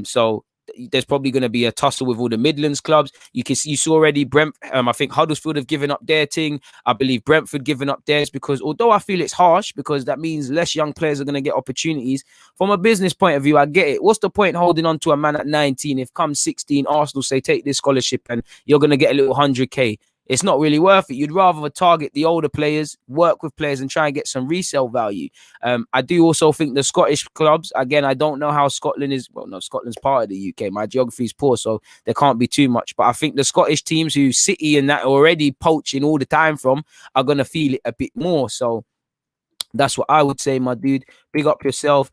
Speaker 1: So there's probably going to be a tussle with all the Midlands clubs. You saw already I think Huddersfield have given up their thing. I believe Brentford given up theirs, because although I feel it's harsh because that means less young players are going to get opportunities, from a business point of view, I get it. What's the point holding on to a man at 19 if come 16 Arsenal say take this scholarship and you're going to get a little 100k? It's not really worth it. You'd rather target the older players, work with players, and try and get some resale value. I do also think the Scottish clubs, again, I don't know how Scotland is. Well, no, Scotland's part of the UK. My geography is poor, so there can't be too much. But I think the Scottish teams who City and that are already poaching all the time from are going to feel it a bit more. So that's what I would say, my dude. Big up yourself.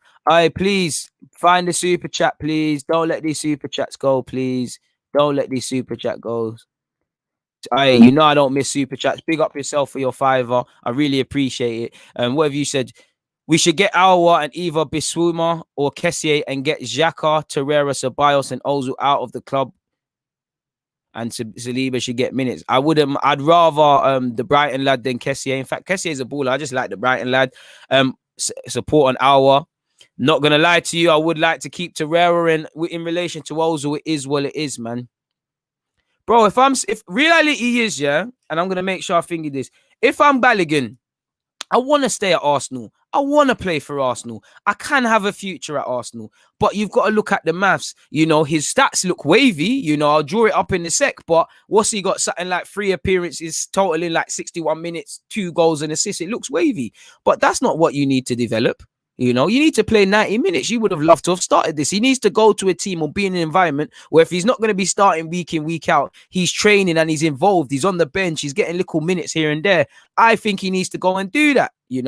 Speaker 1: Please find the super chat, please. Don't let these super chats go, please. Don't let these super chat go. I don't miss super chats. Big up yourself for your $5. I really appreciate it. What have you said? We should get Aouar and either Bissouma or Kessié and get Xhaka, Torreira, Ceballos, and Ozil out of the club. And Saliba should get minutes. I'd rather the Brighton lad than Kessié. In fact, Kessié is a baller. I just like the Brighton lad. Support on Aouar. Not gonna lie to you, I would like to keep Torreira in relation to Ozil. It is what it is, man. Bro, if reality is, yeah, and I'm going to make sure I think of this. If I'm Balogun, I want to stay at Arsenal. I want to play for Arsenal. I can have a future at Arsenal. But you've got to look at the maths. His stats look wavy. I'll draw it up in a sec. But what's he got? Something like 3 appearances, totaling like 61 minutes, 2 goals and assists. It looks wavy. But that's not what you need to develop. You need to play 90 minutes. You would have loved to have started this. He needs to go to a team or be in an environment where if he's not going to be starting week in, week out, he's training and he's involved. He's on the bench. He's getting little minutes here and there. I think he needs to go and do that. He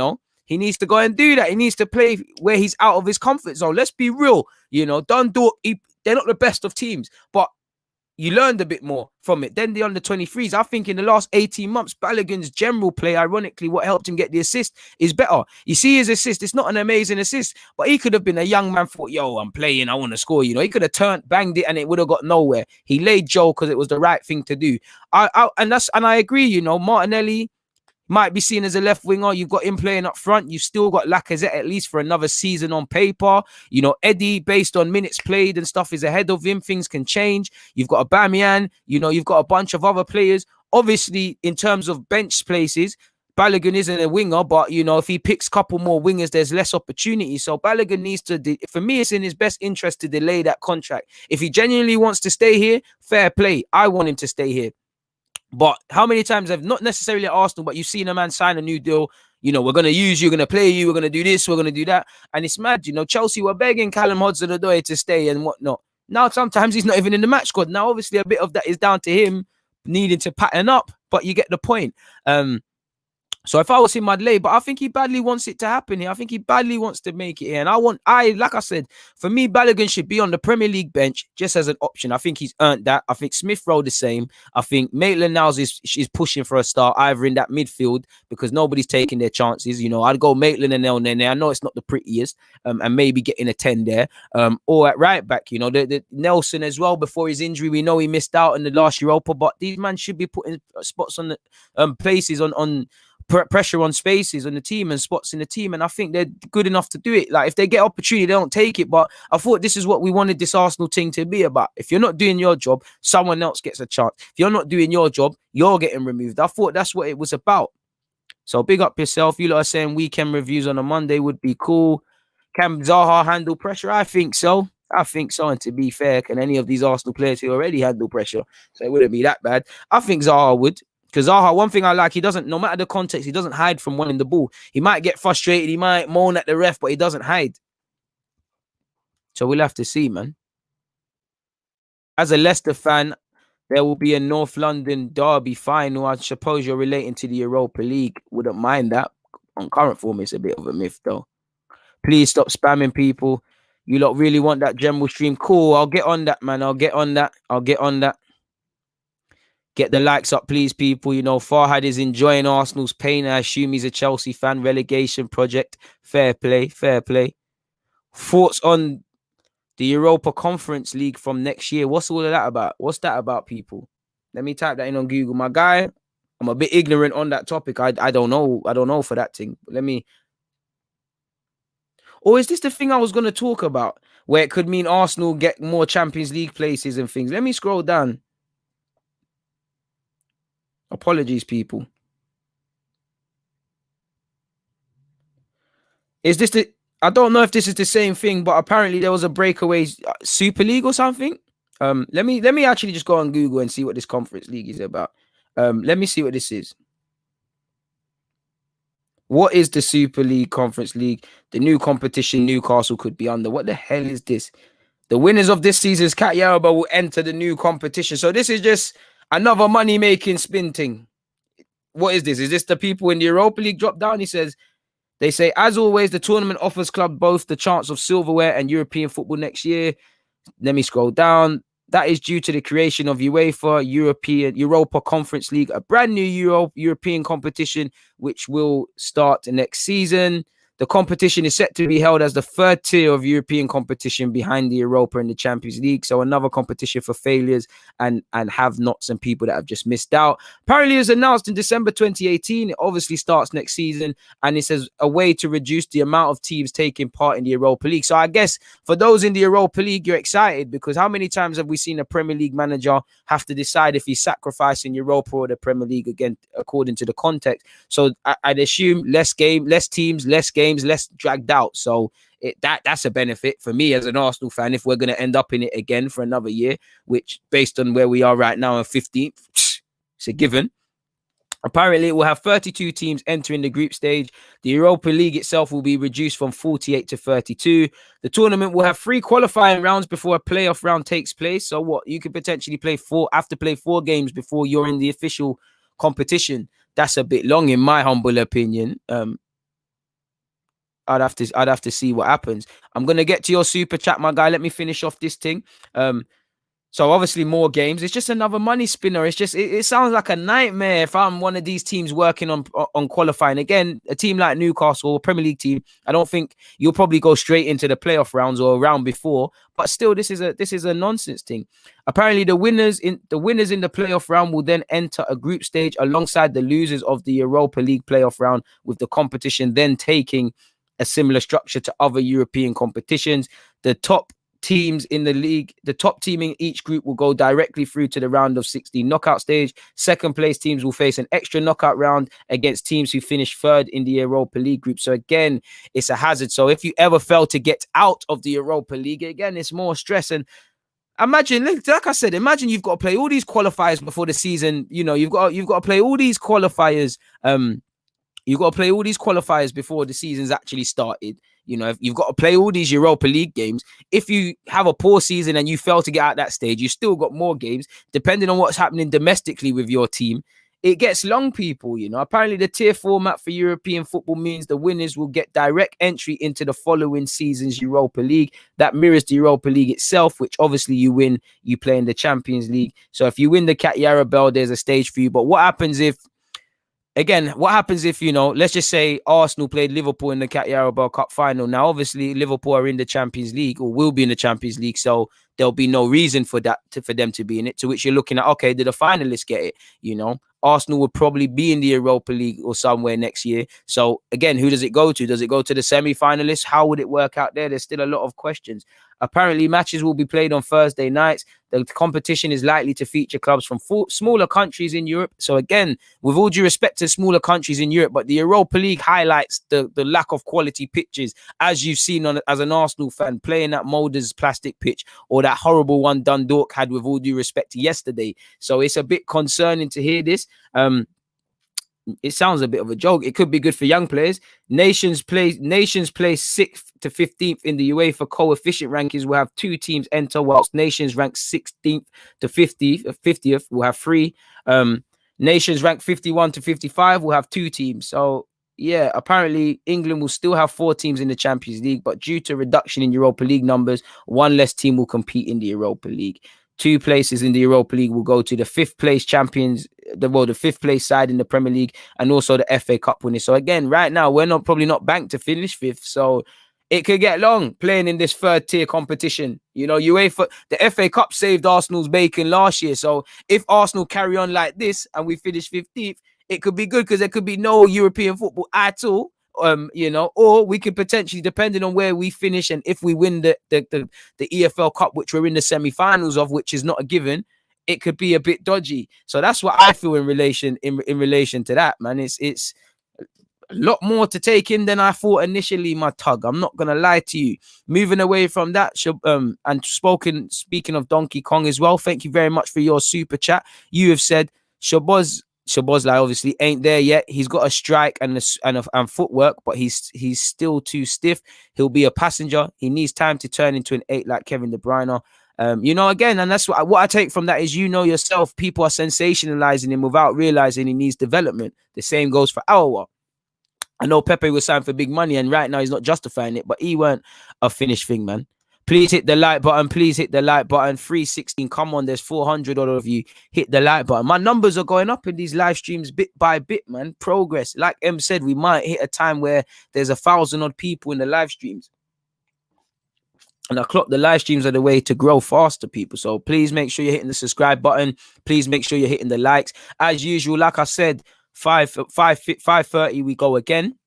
Speaker 1: needs to go and do that. He needs to play where he's out of his comfort zone. Let's be real. They're not the best of teams, but you learned a bit more from it. Then the under-23s, I think in the last 18 months, Balogun's general play, ironically, what helped him get the assist is better. You see his assist, it's not an amazing assist, but he could have been a young man, thought, yo, I'm playing, I want to score. He could have banged it, and it would have got nowhere. He laid Joe because it was the right thing to do. And I agree, Martinelli might be seen as a left winger. You've got him playing up front. You've still got Lacazette at least for another season on paper. Eddie, based on minutes played and stuff, is ahead of him. Things can change. You've got Aubameyang. You've got a bunch of other players. Obviously, in terms of bench places, Balogun isn't a winger, but, if he picks a couple more wingers, there's less opportunity. So Balogun needs to, for me, it's in his best interest to delay that contract. If he genuinely wants to stay here, fair play. I want him to stay here. But how many times have, not necessarily at Arsenal, but you've seen a man sign a new deal, we're going to use you, we're going to play you, we're going to do this, we're going to do that. And it's mad, Chelsea were begging Callum Hudson-Odoi to stay and whatnot. Now, sometimes he's not even in the match squad. Now, obviously, a bit of that is down to him needing to pattern up, but you get the point. So if I was him, I'd lay, but I think he badly wants it to happen here. I think he badly wants to make it here. And like I said, for me, Balogun should be on the Premier League bench just as an option. I think he's earned that. I think Smith Rowe the same. I think Maitland-Niles is pushing for a start either in that midfield because nobody's taking their chances. I'd go Maitland and Elneny. I know it's not the prettiest, and maybe getting a 10 there. Or at right back, the Nelson as well before his injury. We know he missed out in the last Europa, but these men should be putting spots on the places on pressure on spaces on the team and spots in the team, and I think they're good enough to do it. Like, if they get opportunity, they don't take it. But I thought this is what we wanted this Arsenal team to be about. If you're not doing your job, someone else gets a chance. If you're not doing your job, you're getting removed. I thought that's what it was about. So big up yourself. You lot are saying weekend reviews on a Monday would be cool. Can Zaha handle pressure? I think so. And to be fair, can any of these Arsenal players who already handle pressure? So it wouldn't be that bad. I think Zaha would. Because Zaha, one thing I like, he doesn't, no matter the context, he doesn't hide from winning the ball. He might get frustrated, he might moan at the ref, but he doesn't hide. So we'll have to see, man. As a Leicester fan, there will be a North London derby final. I suppose you're relating to the Europa League. Wouldn't mind that. On current form, it's a bit of a myth, though. Please stop spamming people. You lot really want that general stream? Cool, I'll get on that, man. I'll get on that. Get the likes up, please, people. Farhad is enjoying Arsenal's pain. I assume he's a Chelsea fan. Relegation project. Fair play. Thoughts on the Europa Conference League from next year? What's all of that about? What's that about, people? Let me type that in on Google. My guy, I'm a bit ignorant on that topic. I don't know. I don't know for that thing. Let me... Or is this the thing I was going to talk about, where it could mean Arsenal get more Champions League places and things? Let me scroll down. Apologies, people. Is this the... I don't know if this is the same thing, but apparently there was a breakaway Super League or something. Let me actually just go on Google and see what this Conference League is about. Let me see what this is. What is the Super League, Conference League? The new competition Newcastle could be under. What the hell is this? The winners of this season's Cat Yaraba will enter the new competition. So this is just another money-making spin thing. What is this? Is this the people in the Europa League drop down? He says, they say, as always, the tournament offers club both the chance of silverware and European football next year. Let me scroll down. That is due to the creation of UEFA Europa Conference League, a brand new European competition, which will start next season. The competition is set to be held as the third tier of European competition behind the Europa and the Champions League. So another competition for failures and have-nots and people that have just missed out. Apparently, it was announced in December 2018. It obviously starts next season. And it says a way to reduce the amount of teams taking part in the Europa League. So I guess for those in the Europa League, you're excited because how many times have we seen a Premier League manager have to decide if he's sacrificing Europa or the Premier League again, according to the context? So I'd assume less teams, less games, less dragged out. So that's a benefit for me as an Arsenal fan if we're going to end up in it again for another year, which based on where we are right now on 15th, it's a given. Apparently, it will have 32 teams entering the group stage. The Europa League itself will be reduced from 48 to 32. The tournament will have 3 qualifying rounds before a playoff round takes place. So what? You could potentially have to play 4 games before you're in the official competition. That's a bit long, in my humble opinion. I'd have to see what happens. I'm gonna get to your super chat, my guy. Let me finish off this thing. So obviously more games. It's just another money spinner. It's just it sounds like a nightmare if I'm one of these teams working on qualifying. Again, a team like Newcastle, a Premier League team, I don't think you'll probably go straight into the playoff rounds or a round before. But still, this is a nonsense thing. Apparently, the winners in the playoff round will then enter a group stage alongside the losers of the Europa League playoff round, with the competition then taking a similar structure to other European competitions. The top teams in the league, the top team in each group will go directly through to the round of 16 knockout stage. Second place teams will face an extra knockout round against teams who finish third in the Europa League group. So again, it's a hazard. So if you ever fail to get out of the Europa League, again, it's more stress. And imagine, like I said, imagine you've got to play all these qualifiers before the season. You know, you've got to play all these qualifiers. You've got to play all these qualifiers before the season's actually started. You know, you've got to play all these Europa League games. If you have a poor season and you fail to get out that stage, you still got more games. Depending on what's happening domestically with your team, it gets long, people. You know, apparently the tier format for European football means the winners will get direct entry into the following season's Europa League. That mirrors the Europa League itself, which obviously you win, you play in the Champions League. So if you win the Cat Yarabel, there's a stage for you. But what happens if, you know, let's just say Arsenal played Liverpool in the Cat Yarabel Cup final. Now, obviously, Liverpool are in the Champions League or will be in the Champions League. So there'll be no reason for that for them to be in it, to which you're looking at, okay, did the finalists get it? You know, Arsenal would probably be in the Europa League or somewhere next year. So again, who does it go to? Does it go to the semi-finalists? How would it work out there? There's still a lot of questions. Apparently, matches will be played on Thursday nights. The competition is likely to feature clubs from smaller countries in Europe. So again, with all due respect to smaller countries in Europe, but the Europa League highlights the lack of quality pitches, as you've seen as an Arsenal fan, playing that Molders plastic pitch or that horrible one Dundalk had, with all due respect to yesterday. So it's a bit concerning to hear this. It sounds a bit of a joke. It could be good for young players. Nations play 6th to 15th in the UEFA coefficient rankings will have 2 teams enter, whilst nations ranked 16th to 50th will have 3. Nations ranked 51 to 55 will have 2 teams. So yeah, apparently England will still have 4 teams in the Champions League, but due to reduction in Europa League numbers, 1 less team will compete in the Europa League. 2 places in the Europa League will go to the 5th place champions, the 5th place side in the Premier League, and also the FA Cup winners. So again, right now, we're probably not banked to finish 5th. So it could get long playing in this 3rd tier competition. You know, UEFA, the FA Cup saved Arsenal's bacon last year. So if Arsenal carry on like this and we finish 15th, it could be good because there could be no European football at all. You know, or we could potentially, depending on where we finish and if we win the EFL Cup, which we're in the semi-finals of, which is not a given, it could be a bit dodgy. So that's what I feel in relation to that, man. It's a lot more to take in than I thought initially, my tug. I'm not gonna lie to you. Moving away from that, and speaking of Donkey Kong as well, thank you very much for your super chat. You have said Szboszlai obviously ain't there yet. He's got a strike and footwork, but he's still too stiff. He'll be a passenger. He needs time to turn into an 8 like Kevin De Bruyne. You know, again, and that's what I take from that is, you know yourself, people are sensationalizing him without realizing he needs development. The same goes for Aouar. I know Pepe was signed for big money, and right now he's not justifying it, but he weren't a finished thing, man. Please hit the like button. Please hit the like button. 316. Come on, there's 400 of you. Hit the like button. My numbers are going up in these live streams bit by bit, man. Progress. Like M said, we might hit a time where there's 1,000 odd people in the live streams. And I clock the live streams are the way to grow faster, people. So please make sure you're hitting the subscribe button. Please make sure you're hitting the likes. As usual, like I said, 5:30 we go again.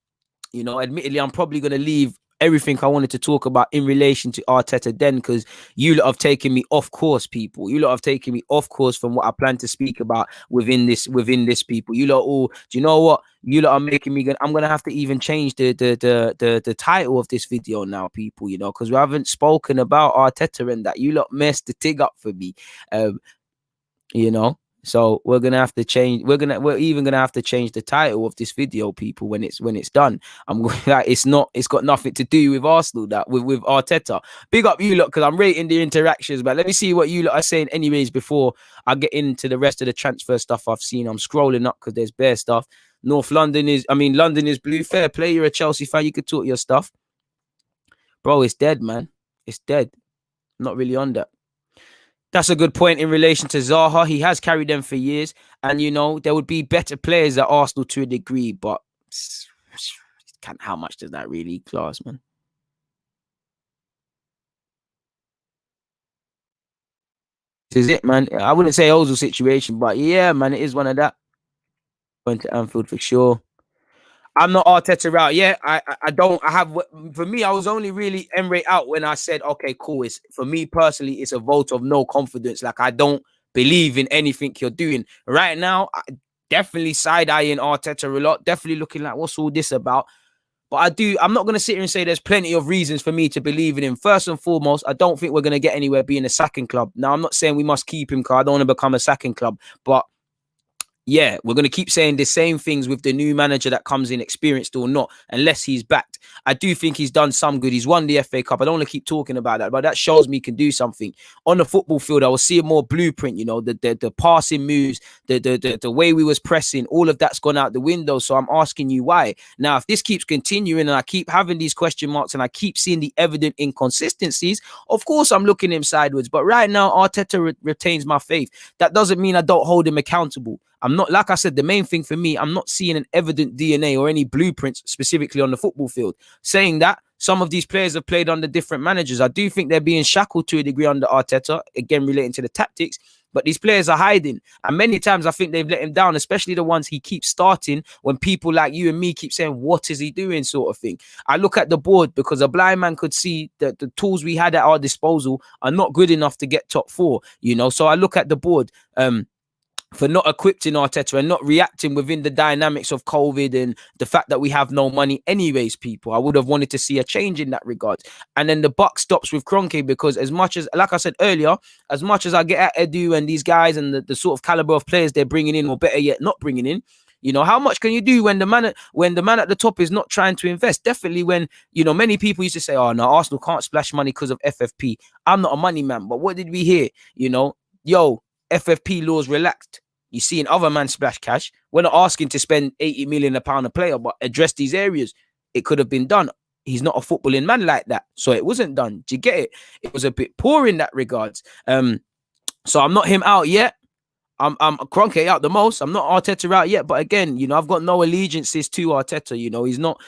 Speaker 1: You know, admittedly, I'm probably going to leave everything I wanted to talk about in relation to Arteta then, because you lot have taken me off course, people. You lot have taken me off course from what I plan to speak about within this, people. You lot all, do you know what? You lot are making me, I'm going to have to even change the title of this video now, people, you know, because we haven't spoken about Arteta and that. You lot messed the tig up for me, you know. So we're gonna have to change. We're even gonna have to change the title of this video, people, when it's done. I'm going like it's got nothing to do with Arsenal, that with Arteta. Big up you lot, because I'm rating the interactions. But let me see what you lot are saying anyways before I get into the rest of the transfer stuff I've seen. I'm scrolling up because there's bare stuff. London is blue. Fair play. You're a Chelsea fan. You could talk your stuff, bro. It's dead, man. It's dead. I'm not really on that. That's a good point in relation to Zaha. He has carried them for years, and there would be better players at Arsenal to a degree, but how much does that really class, man? This is it, man. I wouldn't say Ozil situation, but yeah, man, it is one of that. Going to Anfield for sure. I'm not Arteta out yet. I don't. I have. For me, I was only really Emre out when I said, okay, cool. It's for me personally, it's a vote of no confidence. Like I don't believe in anything you're doing right now. Definitely side eyeing Arteta a lot. Definitely looking like what's all this about. But I'm not going to sit here and say there's plenty of reasons for me to believe in him. First and foremost, I don't think we're going to get anywhere being a sacking club. Now, I'm not saying we must keep him because I don't want to become a sacking club. But yeah, we're going to keep saying the same things with the new manager that comes in, experienced or not, unless he's backed. I do think he's done some good. He's won the FA Cup. I don't want to keep talking about that, but that shows me he can do something. On the football field, I will see a more blueprint, the passing moves, the way we was pressing, all of that's gone out the window. So I'm asking you why. Now, if this keeps continuing and I keep having these question marks and I keep seeing the evident inconsistencies, of course I'm looking him sideways. But right now, Arteta retains my faith. That doesn't mean I don't hold him accountable. I'm not, like I said, the main thing for me, I'm not seeing an evident DNA or any blueprints specifically on the football field. Saying that, some of these players have played under different managers. I do think they're being shackled to a degree under Arteta, again, relating to the tactics. But these players are hiding. And many times I think they've let him down, especially the ones he keeps starting when people like you and me keep saying, what is he doing, sort of thing. I look at the board because a blind man could see that the tools we had at our disposal are not good enough to get top four, So I look at the board, for not equipping Arteta and not reacting within the dynamics of COVID and the fact that we have no money anyways, people. I would have wanted to see a change in that regard. And then the buck stops with Kroenke because as much as, like I said earlier, as much as I get at Edu and these guys and the sort of caliber of players they're bringing in, or better yet, not bringing in, how much can you do when the man at the top is not trying to invest? Definitely when, many people used to say, oh, no, Arsenal can't splash money because of FFP. I'm not a money man, but what did we hear? FFP laws relaxed. You see in other man splash cash. We're not asking to spend 80 million a pound a player, but address these areas. It could have been done. He's not a footballing man like that. So it wasn't done. Do you get it? It was a bit poor in that regards. So I'm not him out yet. I'm Kroenke out the most. I'm not Arteta out yet. But again, I've got no allegiances to Arteta. He's not,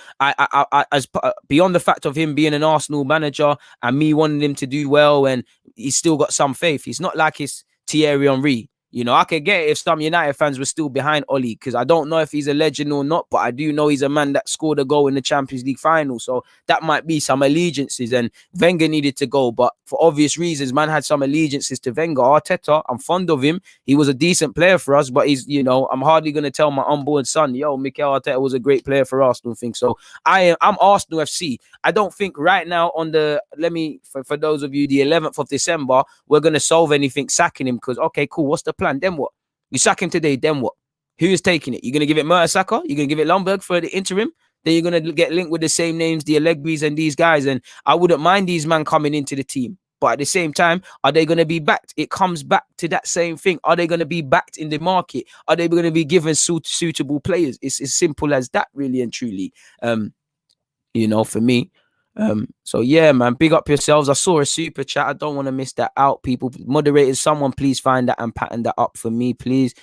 Speaker 1: as beyond the fact of him being an Arsenal manager and me wanting him to do well, and he's still got some faith. He's not like his Thierry Henry. I could get it if some United fans were still behind Oli, because I don't know if he's a legend or not, but I do know he's a man that scored a goal in the Champions League final. So that might be some allegiances, and Wenger needed to go. But for obvious reasons, man had some allegiances to Wenger. Arteta, I'm fond of him. He was a decent player for us, but he's, I'm hardly going to tell my unborn son, Mikel Arteta was a great player for Arsenal. So I'm Arsenal FC. I don't think right now for those of you, the 11th of December, we're going to solve anything sacking him because, okay, cool. What's the plan? Then what? You sack him today, then what? Who is taking it? You're going to give it Mertesacker? You're going to give it Lundberg for the interim? Then you're going to get linked with the same names, the Allegbis and these guys. And I wouldn't mind these men coming into the team. But at the same time, are they going to be backed? It comes back to that same thing. Are they going to be backed in the market? Are they going to be given suitable players? It's as simple as that, really and truly, for me. So yeah, man, big up yourselves. I saw a super chat. I don't want to miss that out, people. Moderators, someone please find that and pattern that up for me, please.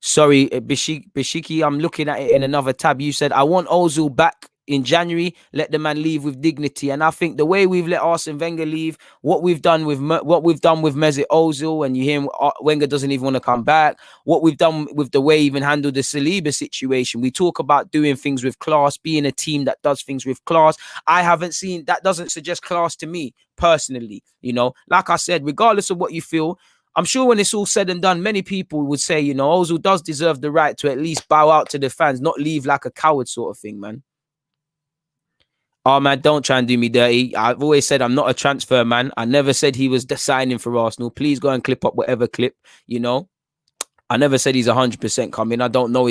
Speaker 1: Sorry, Bashiki, I'm looking at it in another tab. You said I want Ozil back in January. Let the man leave with dignity. And I think the way we've let Arsene Wenger leave, what we've done with Mesut Ozil, and you hear Wenger doesn't even want to come back. What we've done with the way he even handled the Saliba situation. We talk about doing things with class, being a team that does things with class. I haven't seen that. Doesn't suggest class to me personally. Like I said, regardless of what you feel, I'm sure when it's all said and done, many people would say, Ozil does deserve the right to at least bow out to the fans, not leave like a coward sort of thing, man. Oh, man, don't try and do me dirty. I've always said I'm not a transfer man. I never said he was signing for Arsenal. Please go and clip up whatever clip, I never said he's 100% coming. I don't know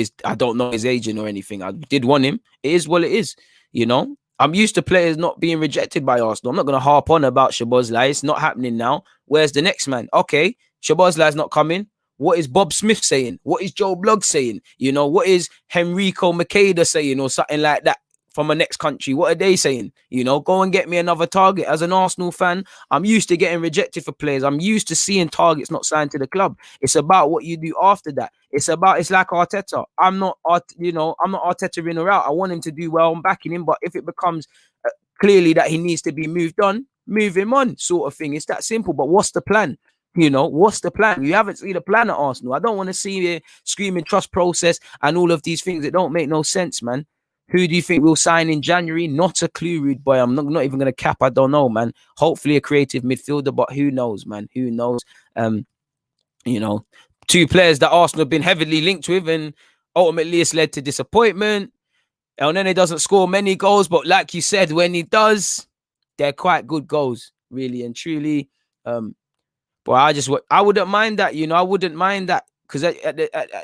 Speaker 1: his agent or anything. I did want him. It is what it is, I'm used to players not being rejected by Arsenal. I'm not going to harp on about Szboszlai. It's not happening now. Where's the next man? Okay, Szboszlai's not coming. What is Bob Smith saying? What is Joe Bloggs saying? What is Henrico Makeda saying or something like that? from a next country. What are they saying? You know, go and get me another target. As an Arsenal fan, I'm used to getting rejected for players. I'm used to seeing targets not signed to the club. It's about what you do after that. It's like Arteta. I'm not Arteta in or out. I want him to do well. I'm backing him. But if it becomes clearly that he needs to be moved on, move him on, sort of thing. It's that simple. But what's the plan? You know, what's the plan? You haven't seen the plan at Arsenal. I don't want to see you screaming trust process and all of these things that don't make no sense, man. Who do you think will sign in January? Not a clue, rude boy. I'm not even going to cap. I don't know, man. Hopefully a creative midfielder, but who knows, man? Who knows? You know, two players that Arsenal have been heavily linked with, and ultimately it's led to disappointment. And then he doesn't score many goals, but like you said, when he does, they're quite good goals, really and truly. But I wouldn't mind that, you know. I wouldn't mind that because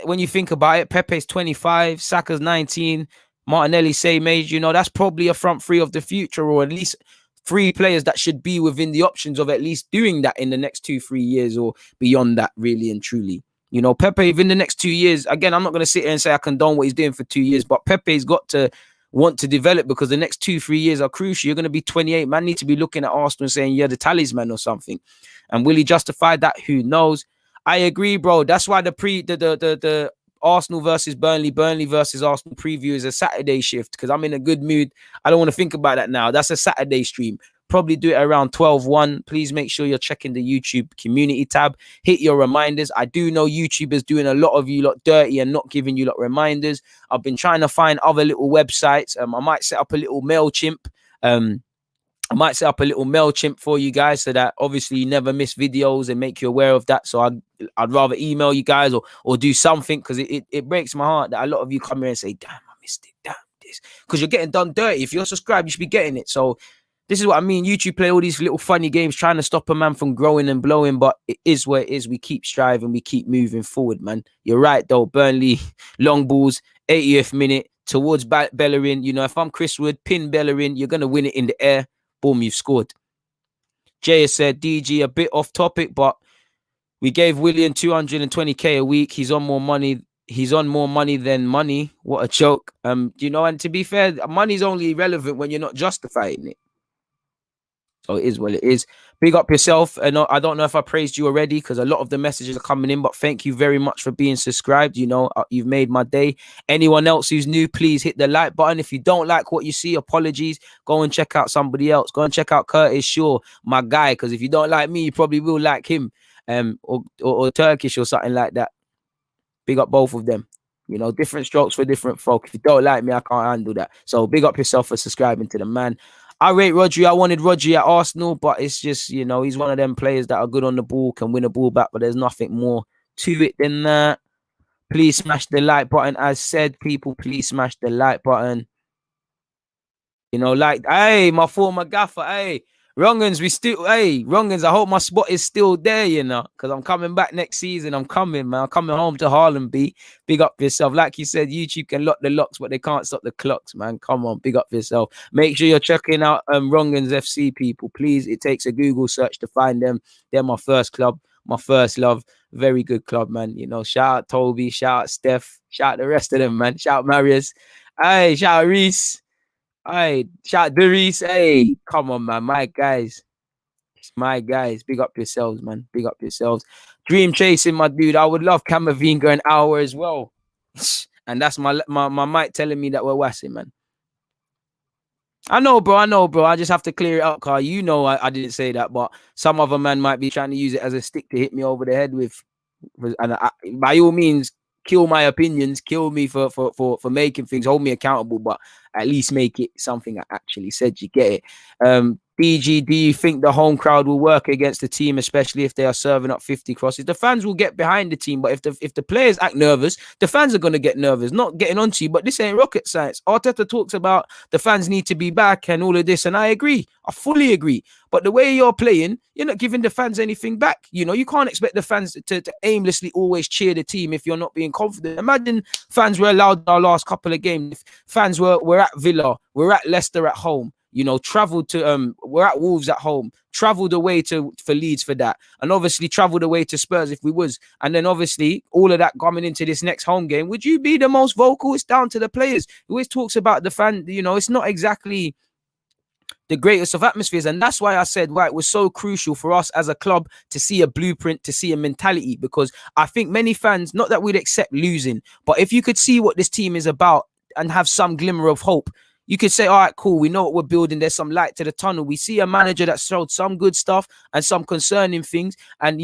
Speaker 1: when you think about it, Pepe's 25, Saka's 19, Martinelli same age. You know, that's probably a front three of the future, or at least 3 players that should be within the options of at least doing that in the next 2-3 years or beyond that, really and truly. You know, Pepe, within the next 2 years, again, I'm not going to sit here and say I condone what he's doing for 2 years, but Pepe's got to want to develop because the next 2-3 years are crucial. You're going to be 28. Man, need to be looking at Arsenal and saying, you're the talisman or something. And will he justify that? Who knows? I agree, bro. That's why the Arsenal versus Burnley versus Arsenal preview is a Saturday shift because I'm in a good mood. I don't want to think about that now. That's a Saturday stream. Probably do it around 12:01. Please make sure you're checking the YouTube community tab. Hit your reminders. I do know YouTube is doing a lot of you lot dirty and not giving you lot reminders. I've been trying to find other little websites. I might set up a little MailChimp. For you guys so that obviously you never miss videos and make you aware of that. So I'd rather email you guys or do something because it breaks my heart that a lot of you come here and say, damn, I missed it. Damn this. Because you're getting done dirty. If you're subscribed, you should be getting it. So this is what I mean. YouTube play all these little funny games trying to stop a man from growing and blowing, but it is what it is. We keep striving. We keep moving forward, man. You're right, though. Burnley, long balls, 80th minute towards Bellerin. You know, if I'm Chris Wood, pin Bellerin, you're going to win it in the air. Boom, you've scored. Jay has said, DG, a bit off topic, but we gave Willian 220k a week. He's on more money. He's on more money than money. What a joke. You know, and to be fair, money's only relevant when you're not justifying it. So it is what it is. Big up yourself. And I don't know if I praised you already because a lot of the messages are coming in, but thank you very much for being subscribed. You know, you've made my day. Anyone else who's new, please hit the like button. If you don't like what you see, apologies. Go and check out somebody else. Go and check out Curtis Shaw, my guy, because if you don't like me, you probably will like him, or Turkish or something like that. Big up both of them. You know, different strokes for different folk. If you don't like me, I can't handle that. So big up yourself for subscribing to the man. I rate Rodri. I wanted Rodri at Arsenal, but it's just, you know, he's one of them players that are good on the ball, can win a ball back, but there's nothing more to it than that. Please smash the like button. As said, people, please smash the like button. You know, like, hey, my former gaffer, hey, Wrongans, Wrongans, I hope my spot is still there, you know, because I'm coming back next season. I'm coming, man. I'm coming home to Harlem, B. Big up yourself. Like you said, YouTube can lock the locks, but they can't stop the clocks, man. Come on, big up yourself. Make sure you're checking out Wrongans FC, people. Please, it takes a Google search to find them. They're my first club, my first love. Very good club, man. You know, shout out Toby, shout out Steph, shout out the rest of them, man. Shout out Marius. Hey, shout out Reese. Hey, shout out Darius. Hey, come on, man. My guys. My guys. Big up yourselves, man. Big up yourselves. Dream chasing, my dude. I would love Camavinga an hour as well. And that's my mic telling me that we're wassing, man. I know, bro. I just have to clear it up, Carl. You know I didn't say that, but some other man might be trying to use it as a stick to hit me over the head with. And by all means, kill my opinions, kill me for making things, hold me accountable, but at least make it something I actually said. You get it? DG, do you think the home crowd will work against the team, especially if they are serving up 50 crosses? The fans will get behind the team, but if the players act nervous, the fans are going to get nervous. Not getting onto you, but this ain't rocket science. Arteta talks about the fans need to be back and all of this, and I agree. I fully agree. But the way you're playing, you're not giving the fans anything back. You know, you can't expect the fans to aimlessly always cheer the team if you're not being confident. Imagine fans were allowed in our last couple of games. If fans were at Villa, we're at Leicester at home. Traveled to we're at Wolves at home, traveled away for Leeds for that, and obviously traveled away to Spurs if we was, and then obviously all of that coming into this next home game. Would you be the most vocal? It's down to the players. He always talks about the fan. It's not exactly the greatest of atmospheres. And that's why I said, it was so crucial for us as a club to see a blueprint, to see a mentality, because I think many fans, not that we'd accept losing, but if you could see what this team is about and have some glimmer of hope, you could say, all right, cool, we know what we're building. There's some light to the tunnel. We see a manager that showed some good stuff and some concerning things. And,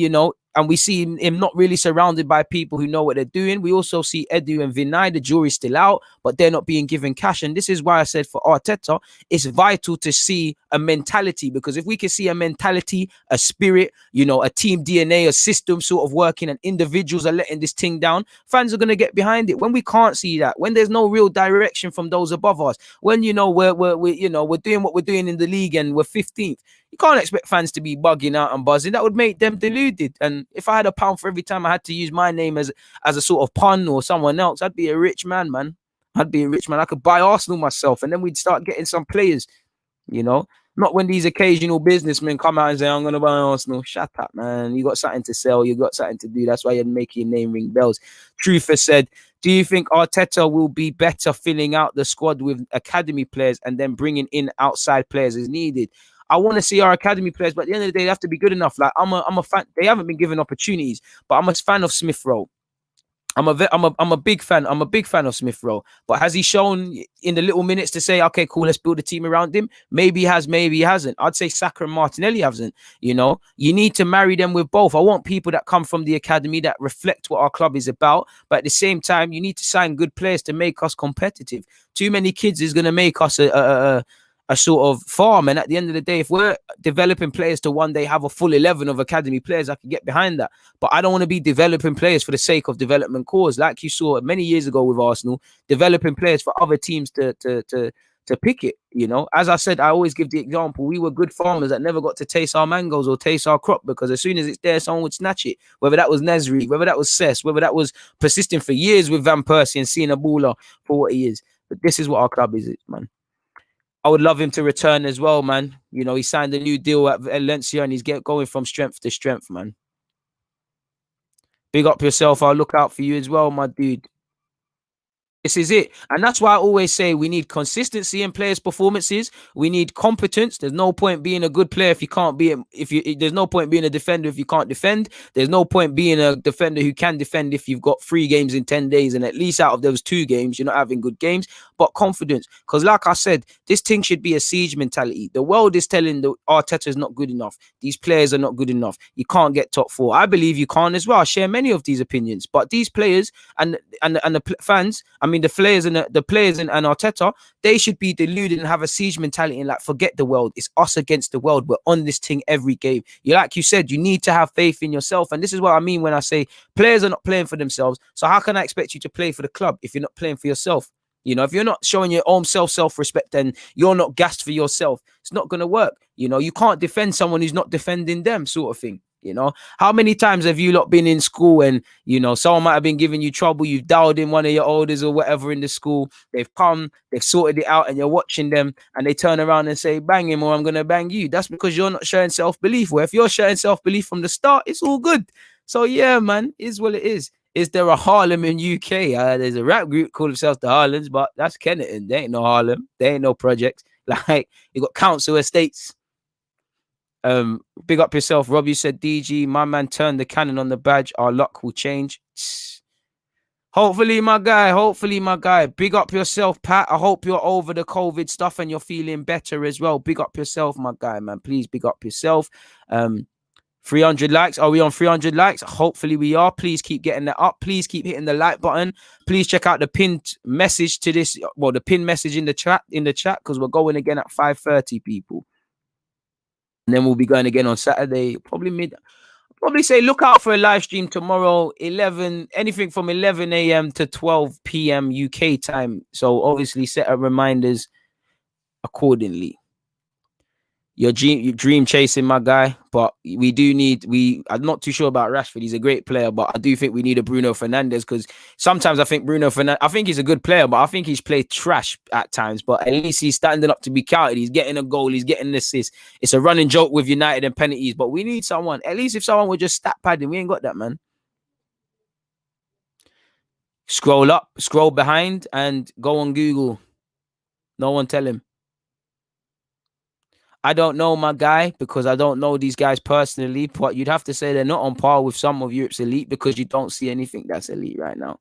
Speaker 1: and we see him not really surrounded by people who know what they're doing. We also see Edu and Vinay, the jury's still out, but they're not being given cash. And this is why I said for Arteta, it's vital to see a mentality, because if we can see a mentality, a spirit, a team DNA, a system sort of working, and individuals are letting this thing down, fans are going to get behind it. When we can't see that, when there's no real direction from those above us, when, we're doing what we're doing in the league and we're 15th, you can't expect fans to be bugging out and buzzing. That would make them deluded. And if I had £1 for every time I had to use my name as a sort of pun or someone else, I'd be a rich man, man. I'd be a rich man. I could buy Arsenal myself, and then we'd start getting some players, Not when these occasional businessmen come out and say, I'm going to buy Arsenal. Shut up, man. You got something to sell. You got something to do. That's why you're making your name ring bells. Truther said, do you think Arteta will be better filling out the squad with academy players and then bringing in outside players as needed? I want to see our academy players, but at the end of the day, they have to be good enough. Like I'm a fan. They haven't been given opportunities, but I'm a fan of Smith Rowe. I'm a big fan. I'm a big fan of Smith Rowe. But has he shown in the little minutes to say, okay, cool, let's build a team around him? Maybe he has, maybe he hasn't. I'd say Saka and Martinelli hasn't. You need to marry them with both. I want people that come from the academy that reflect what our club is about. But at the same time, you need to sign good players to make us competitive. Too many kids is going to make us a sort of farm. And at the end of the day, if we're developing players to one day have a full 11 of academy players, I can get behind that. But I don't want to be developing players for the sake of development cause, like you saw many years ago with Arsenal, developing players for other teams to pick it. As I said, I always give the example. We were good farmers that never got to taste our mangoes or taste our crop, because as soon as it's there, someone would snatch it. Whether that was Nesri, whether that was Cess, whether that was persisting for years with Van Persie and seeing a baller for what he is. But this is what our club is, man. I would love him to return as well, man. He signed a new deal at Valencia and he's going from strength to strength, man. Big up yourself. I'll look out for you as well, my dude. This is it. And that's why I always say we need consistency in players' performances. We need competence. There's no point being a good player if you can't be there's no point being a defender if you can't defend. There's no point being a defender who can defend if you've got 3 games in 10 days and at least out of those 2 games you're not having good games. But confidence. Because like I said, this thing should be a siege mentality. The world is telling the Arteta is not good enough. These players are not good enough. You can't get top 4. I believe you can't as well. I share many of these opinions. But these players and the fans, the players and the players and Arteta, they should be deluded and have a siege mentality and like forget the world. It's us against the world. We're on this thing every game. Like you said, you need to have faith in yourself. And this is what I mean when I say players are not playing for themselves. So how can I expect you to play for the club if you're not playing for yourself? If you're not showing your own self-respect and you're not gassed for yourself, it's not going to work. You can't defend someone who's not defending them, sort of thing. How many times have you lot been in school and, someone might have been giving you trouble. You've dialed in one of your elders or whatever in the school. They've come, they've sorted it out and you're watching them and they turn around and say, bang him or I'm going to bang you. That's because you're not showing self-belief. Where if you're showing self-belief from the start, it's all good. So yeah, man, is what it is. Is there a Harlem in UK? There's a rap group called themselves the Harlems, but that's Kennington. They ain't no Harlem. They ain't no projects. Like, you got council estates. Big up yourself. Robbie said, DG, my man turned the cannon on the badge. Our luck will change. Hopefully, my guy. Big up yourself, Pat. I hope you're over the COVID stuff and you're feeling better as well. Big up yourself, my guy, man. Please big up yourself. 300 likes. Are we on 300 likes? Hopefully we are. Please keep getting that up. Please keep hitting the like button. Please check out the pinned message to this. Well, the pinned message in the chat because we're going again at 5:30, people. And then we'll be going again on Saturday, probably say look out for a live stream tomorrow, anything from 11 a.m. to 12 p.m. UK time. So obviously set up reminders accordingly. your dream chasing, my guy. But we do need. I'm not too sure about Rashford. He's a great player, but I do think we need a Bruno Fernandes because sometimes I think Bruno Fernandes. I think he's a good player, but I think he's played trash at times. But at least he's standing up to be counted. He's getting a goal. He's getting an assist. It's a running joke with United and penalties. But we need someone. At least if someone would just stat padding, we ain't got that, man. Scroll up, scroll behind, and go on Google. No one tell him. I don't know, my guy, because I don't know these guys personally, but you'd have to say they're not on par with some of Europe's elite because you don't see anything that's elite right now.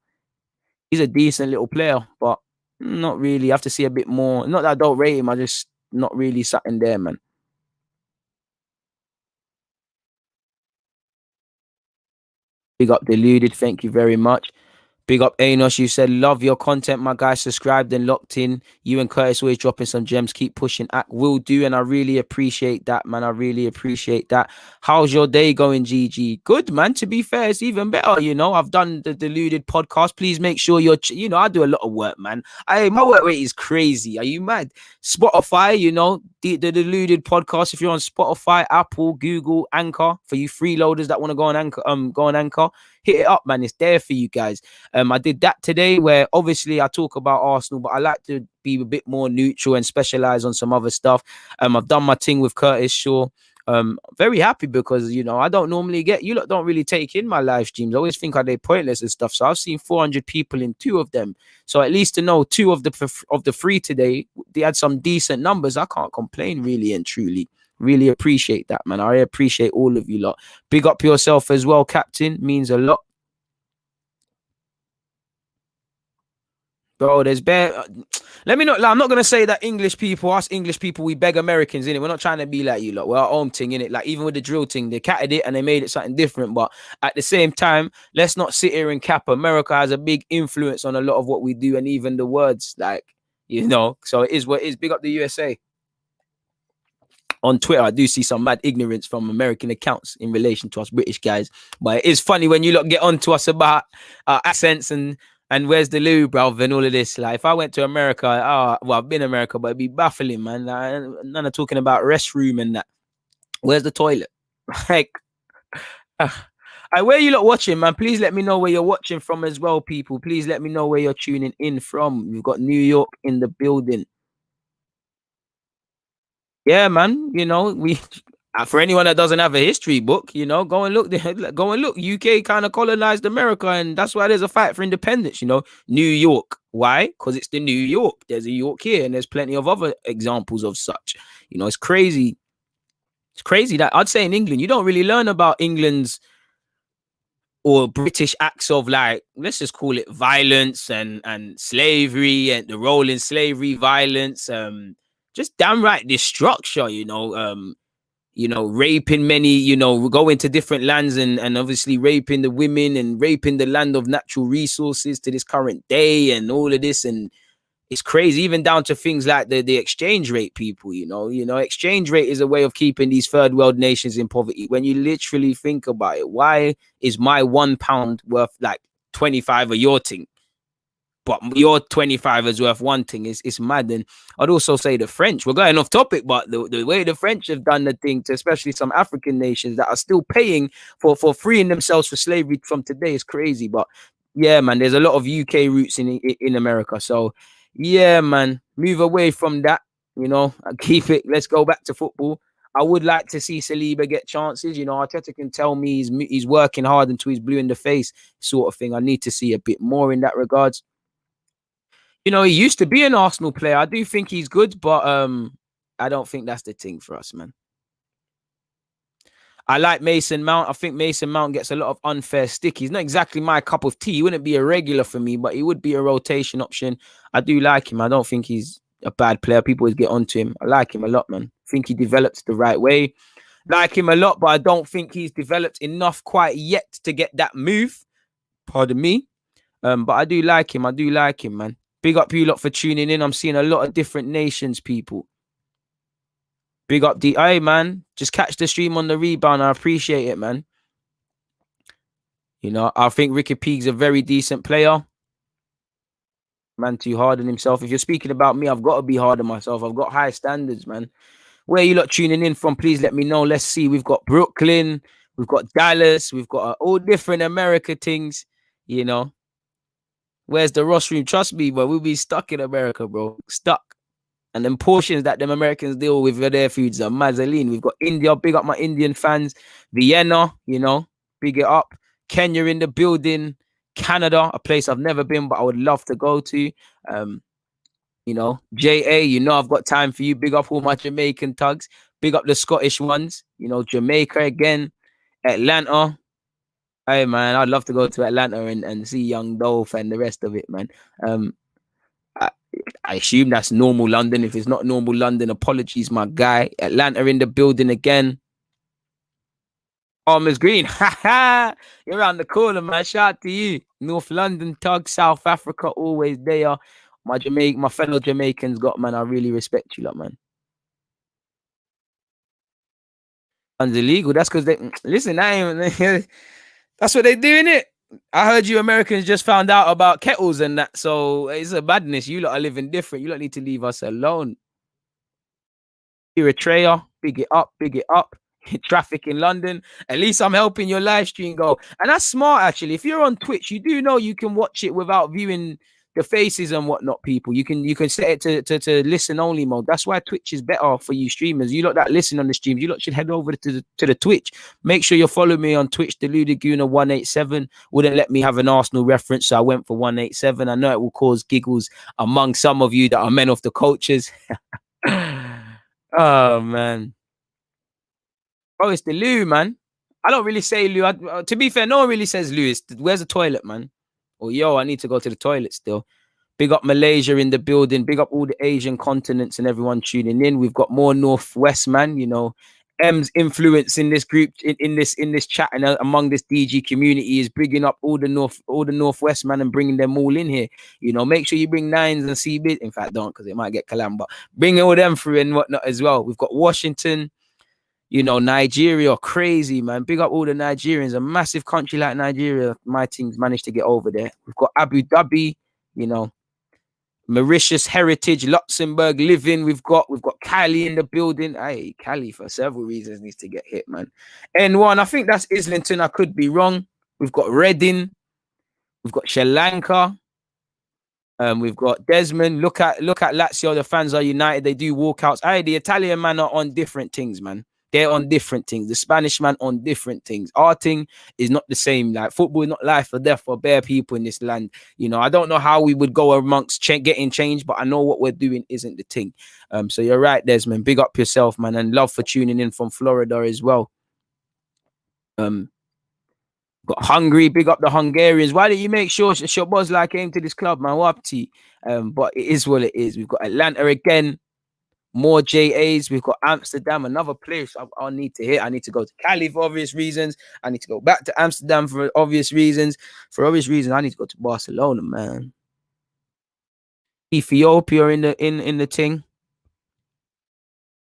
Speaker 1: He's a decent little player, but not really. You have to see a bit more. Not that I don't rate him, I just not really something there, man. Big up Deluded. Thank you very much. Big up Anos. You said, love your content, my guy. Subscribed and locked in. You and Curtis always dropping some gems. Keep pushing. Act will do. And I really appreciate that, man. I really appreciate that. How's your day going, GG? Good, man. To be fair, it's even better. You know, I've done the Deluded podcast. Please make sure I do a lot of work, man. My work rate is crazy. Are you mad? Spotify, the Deluded podcast. If you're on Spotify, Apple, Google, Anchor, for you freeloaders that want to go on Anchor, hit it up, man. It's there for you guys. I did that today where obviously I talk about Arsenal, but I like to be a bit more neutral and specialize on some other stuff. I've done my thing with Curtis Shaw. Very happy because, I don't normally you lot don't really take in my live streams. I always think are they pointless and stuff. So I've seen 400 people in 2 of them. So at least to know 2 of the 3 today, they had some decent numbers. I can't complain really and truly. Really appreciate that, man. I appreciate all of you lot. Big up yourself as well, Captain. Means a lot. Bro, there's bare. Let me not. I'm not gonna say that us English people, we beg Americans in it. We're not trying to be like you lot. We're our own thing in it. Like even with the drill thing, they catted it and they made it something different. But at the same time, let's not sit here and cap. America has a big influence on a lot of what we do and even the words. So it is what it is. Big up the USA. On Twitter, I do see some mad ignorance from American accounts in relation to us British guys. But it is funny when you lot get on to us about accents and where's the loo, bruv, and all of this. Like, if I went to America, I've been in America, but it'd be baffling, man. None of talking about restroom and that. Where's the toilet? Like, where you lot watching, man? Please let me know where you're watching from as well, people. Please let me know where you're tuning in from. We've got New York in the building. Yeah, man. We for anyone that doesn't have a history book, go and look. Go and look. UK kind of colonized America, and that's why there's a fight for independence. New York. Why? Because it's the New York. There's a York here, and there's plenty of other examples of such. It's crazy. It's crazy that I'd say in England, you don't really learn about England's or British acts of, like, let's just call it violence and slavery and the role in slavery, violence, just downright destruction, raping many, going to different lands and obviously raping the women and raping the land of natural resources to this current day and all of this. And it's crazy, even down to things like the exchange rate, people, exchange rate is a way of keeping these third world nations in poverty. When you literally think about it, why is my £1 worth like 25 of your thing? But your 25 is worth one thing. It's mad. And I'd also say the French, we're going off topic, but the way the French have done the thing to especially some African nations that are still paying for freeing themselves from slavery from today is crazy. But yeah, man, there's a lot of UK roots in America. So yeah, man, move away from that, and keep it. Let's go back to football. I would like to see Saliba get chances. Arteta can tell me he's working hard until he's blue in the face, sort of thing. I need to see a bit more in that regards. He used to be an Arsenal player. I do think he's good, but I don't think that's the thing for us, man. I like Mason Mount. I think Mason Mount gets a lot of unfair stick. He's not exactly my cup of tea. He wouldn't be a regular for me, but he would be a rotation option. I do like him. I don't think he's a bad player. People always get onto him. I like him a lot, man. I think he develops the right way. Like him a lot, but I don't think he's developed enough quite yet to get that move. Pardon me. But I do like him. I do like him, man. Big up you lot for tuning in. I'm seeing a lot of different nations, people. Big up DI, man. Just catch the stream on the rebound. I appreciate it, man. I think Ricky Peague's a very decent player. Man, too hard on himself. If you're speaking about me, I've got to be hard on myself. I've got high standards, man. Where you lot tuning in from? Please let me know. Let's see. We've got Brooklyn, we've got Dallas, we've got all different America things. You know, where's the rostrum? Trust me, but we'll be stuck in America, bro. Stuck. And then portions that them Americans deal with their foods are mazzoline. We've got India, big up my Indian fans. Vienna, you know, big it up. Kenya in the building. Canada, a place I've never been, but I would love to go to. You know, JA, you know I've got time for you. Big up all my Jamaican tugs. Big up the Scottish ones. You know, Jamaica again. Atlanta. Hey, man, I'd love to go to Atlanta and see Young Dolph and the rest of it, man. I assume that's normal London. If it's not normal London, apologies, my guy. Atlanta in the building again. Farmers Green. You're around the corner, man. Shout out to you. North London tug, South Africa, always there. My fellow Jamaicans man. I really respect you, lot, man. And illegal. That's because they listen, that's what they do, innit? I heard you Americans just found out about kettles and that, so it's a badness. You lot are living different. You lot need to leave us alone. Eritrea, big it up, big it up. Traffic in London. At least I'm helping your live stream go. And that's smart, actually. If you're on Twitch, you do know you can watch it without viewing the faces and whatnot, people. You can set it to listen only mode. That's why Twitch is better for you streamers. You lot that listen on the streams, you lot should head over to the Twitch. Make sure you follow me on Twitch, Deluded 187. Wouldn't let me have an Arsenal reference, so I went for 187. I know it will cause giggles among some of you that are men of the cultures. Oh, man. Oh, it's the loo, man. I don't really say loo. To be fair, no one really says loo. Where's the toilet, man? Or yo, I need to go to the toilet still. Big up Malaysia in the building. Big up all the Asian continents and everyone tuning in. We've got more Northwest, man. You know, M's influence in this group, in this chat and among this DG community is bringing up all the Northwest, man, and bringing them all in here. You know, make sure you bring nines and CB. In fact, don't, because it might get calam, but bring all them through and whatnot as well. We've got Washington. You know, Nigeria, crazy, man. Big up all the Nigerians. A massive country like Nigeria. My team's managed to get over there. We've got Abu Dhabi, you know, Mauritius Heritage, Luxembourg living. We've got Cali in the building. Hey, Cali for several reasons needs to get hit, man. N1, I think that's Islington. I could be wrong. We've got Reading. We've got Sri Lanka. We've got Desmond. Look at Lazio. The fans are united. They do walkouts. Hey, the Italian man are on different things, man. They're on different things. The Spanish man on different things. Our thing is not the same. Like, football is not life or death for bare people in this land. You know, I don't know how we would go amongst getting change, but I know what we're doing isn't the thing. So you're right, Desmond. Big up yourself, man, and love for tuning in from Florida as well. Got Hungary. Big up the Hungarians. Why didn't you make sure Szboszlai came to this club, man? What up to? But it is what it is. We've got Atlanta again. More JAs. We've got Amsterdam, another place I need to hit. I need to go to Cali for obvious reasons. I need to go back to Amsterdam for obvious reasons. For obvious reasons, I need to go to Barcelona, man. Ethiopia in the thing.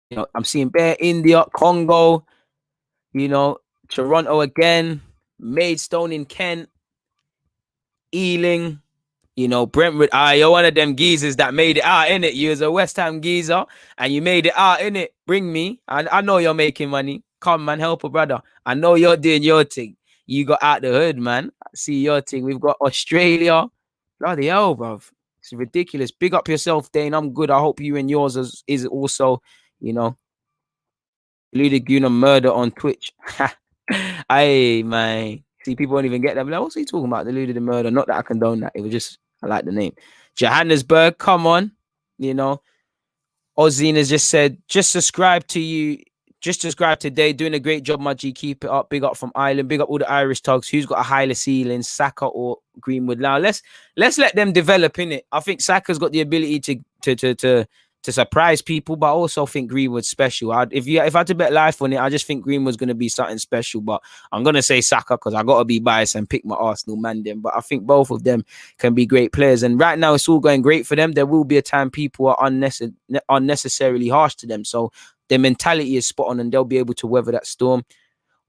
Speaker 1: You know, I'm seeing bare India, Congo, you know, Toronto again, Maidstone in Kent, Ealing. You know, Brentwood, you're one of them geezers that made it out, innit? You was a West Ham geezer and you made it out, innit? Bring me. I know you're making money. Come, man, help a brother. I know you're doing your thing. You got out the hood, man. I see your thing. We've got Australia. Bloody hell, bruv. It's ridiculous. Big up yourself, Dane. I'm good. I hope you and yours is also, you know, Deluded murder on Twitch. Hey, man. See, people won't even get that. Like, what's he talking about? Deluded murder. Not that I condone that. It was just, I like the name. Johannesburg, come on. You know, Ozine has just said, just subscribe to you. Just subscribe today. Doing a great job, my G. Keep it up. Big up from Ireland. Big up all the Irish tugs. Who's got a higher ceiling, Saka or Greenwood? Now, let's let them develop, in it. I think Saka's got the ability to surprise people, but I also think Greenwood's special. If I had to bet life on it, I just think Greenwood's going to be something special. But I'm going to say Saka because I got to be biased and pick my Arsenal man then. But I think both of them can be great players. And right now, it's all going great for them. There will be a time people are unnecessarily harsh to them. So their mentality is spot on and they'll be able to weather that storm.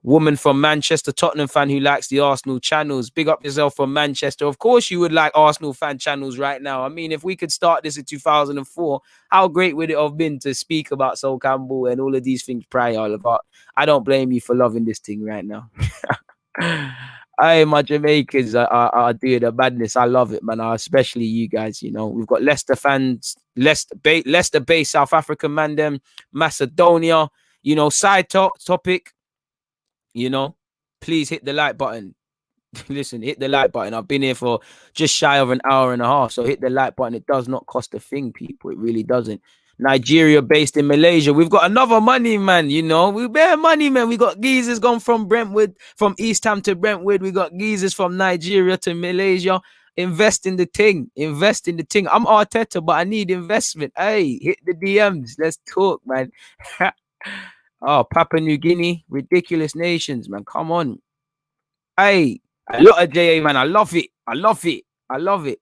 Speaker 1: woman from Manchester, Tottenham fan who likes the Arsenal channels. Big up yourself from Manchester. Of course, you would like Arsenal fan channels right now. I mean, if we could start this in 2004, how great would it have been to speak about Sol Campbell and all of these things prior? But I don't blame you for loving this thing right now. Hey, my Jamaicans are doing the madness. I love it, man. Especially you guys. You know, we've got Leicester fans, Leicester-based South African man, them Macedonia. You know, side topic. You know, please hit the like button. Listen, hit the like button. I've been here for just shy of an hour and a half, so hit the like button. It does not cost a thing, people. It really doesn't. Nigeria based in Malaysia. We've got another money man, you know. We bear money, man. We got geezers gone from Brentwood, from East Ham to Brentwood. We got geezers from Nigeria to Malaysia. Invest in the thing. Invest in the thing. I'm Arteta, but I need investment. Hey, hit the DMs. Let's talk, man. Oh, Papua New Guinea. Ridiculous nations, man. Come on. Hey, a lot of JA, man. I love it. I love it. I love it.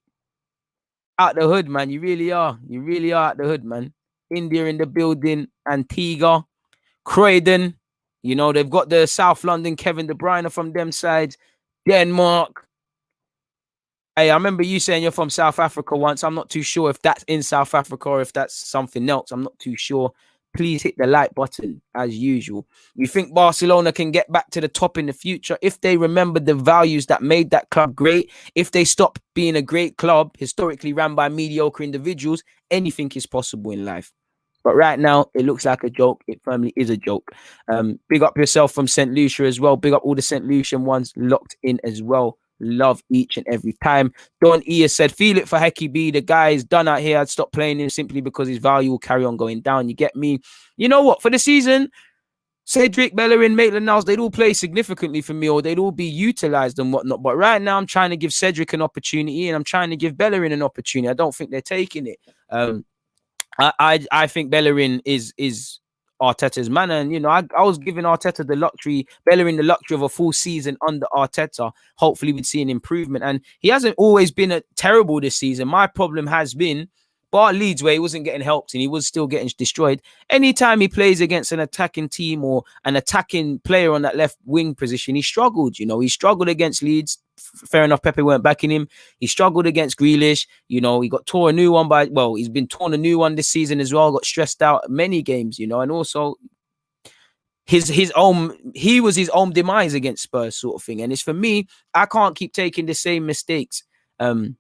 Speaker 1: Out the hood, man. You really are. You really are out the hood, man. India in the building. Antigua. Croydon. You know, they've got the South London Kevin De Bruyne from them sides. Denmark. Hey, I remember you saying you're from South Africa once. I'm not too sure if that's in South Africa or if that's something else. I'm not too sure. Please hit the like button as usual. You think Barcelona can get back to the top in the future if they remember the values that made that club great? If they stop being a great club historically ran by mediocre individuals, anything is possible in life. But right now, it looks like a joke. It firmly is a joke. Big up yourself from St. Lucia as well. Big up all the St. Lucian ones locked in as well. Love each and every time. Don E has said, feel it for Hecky B. The guy is done out here. I'd stop playing him simply because his value will carry on going down. You get me? You know what? For the season, Cedric, Bellerin, Maitland-Niles, they'd all play significantly for me or they'd all be utilized and whatnot. But right now, I'm trying to give Cedric an opportunity and I'm trying to give Bellerin an opportunity. I don't think they're taking it. I think Bellerin is Arteta's man, and you know I was giving Arteta the luxury, Bellerin the luxury of a full season under Arteta. Hopefully, we'd see an improvement, and he hasn't always been terrible this season. My problem has been, bar Leeds where he wasn't getting helped and he was still getting destroyed. Anytime he plays against an attacking team or an attacking player on that left wing position, he struggled. You know, he struggled against Leeds. Fair enough, Pepe weren't backing him. He struggled against Grealish. You know, he got torn a new one he's been torn a new one this season as well. Got stressed out many games, you know, and also he was his own demise against Spurs sort of thing. And it's for me, I can't keep taking the same mistakes time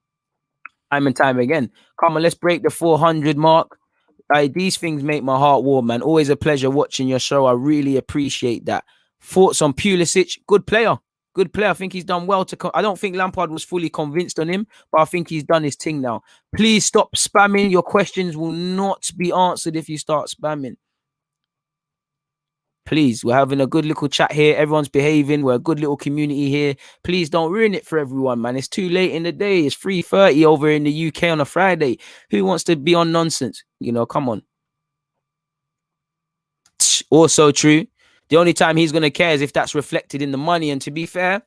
Speaker 1: and time again. Come on, let's break the 400 mark. These things make my heart warm, man. Always a pleasure watching your show. I really appreciate that. Thoughts on Pulisic? Good player. Good player. I think he's done well. I don't think Lampard was fully convinced on him, but I think he's done his thing now. Please stop spamming. Your questions will not be answered if you start spamming. Please, we're having a good little chat here. Everyone's behaving. We're a good little community here. Please don't ruin it for everyone, man. It's too late in the day. It's 3:30 over in the UK on a Friday. Who wants to be on nonsense? You know, come on. Also true. The only time he's going to care is if that's reflected in the money. And to be fair,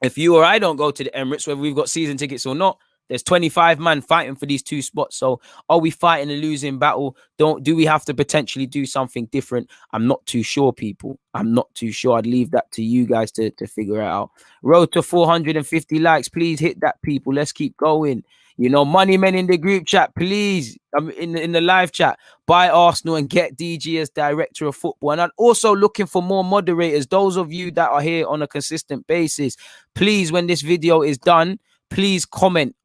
Speaker 1: if you or I don't go to the Emirates, whether we've got season tickets or not, there's 25 man fighting for these two spots. So are we fighting a losing battle? Do we have to potentially do something different? I'm not too sure, people. I'm not too sure. I'd leave that to you guys to figure it out. Road to 450 likes. Please hit that, people. Let's keep going. You know, money men in the group chat, please. In the live chat, buy Arsenal and get DG as director of football. And I'm also looking for more moderators. Those of you that are here on a consistent basis, please, when this video is done, please comment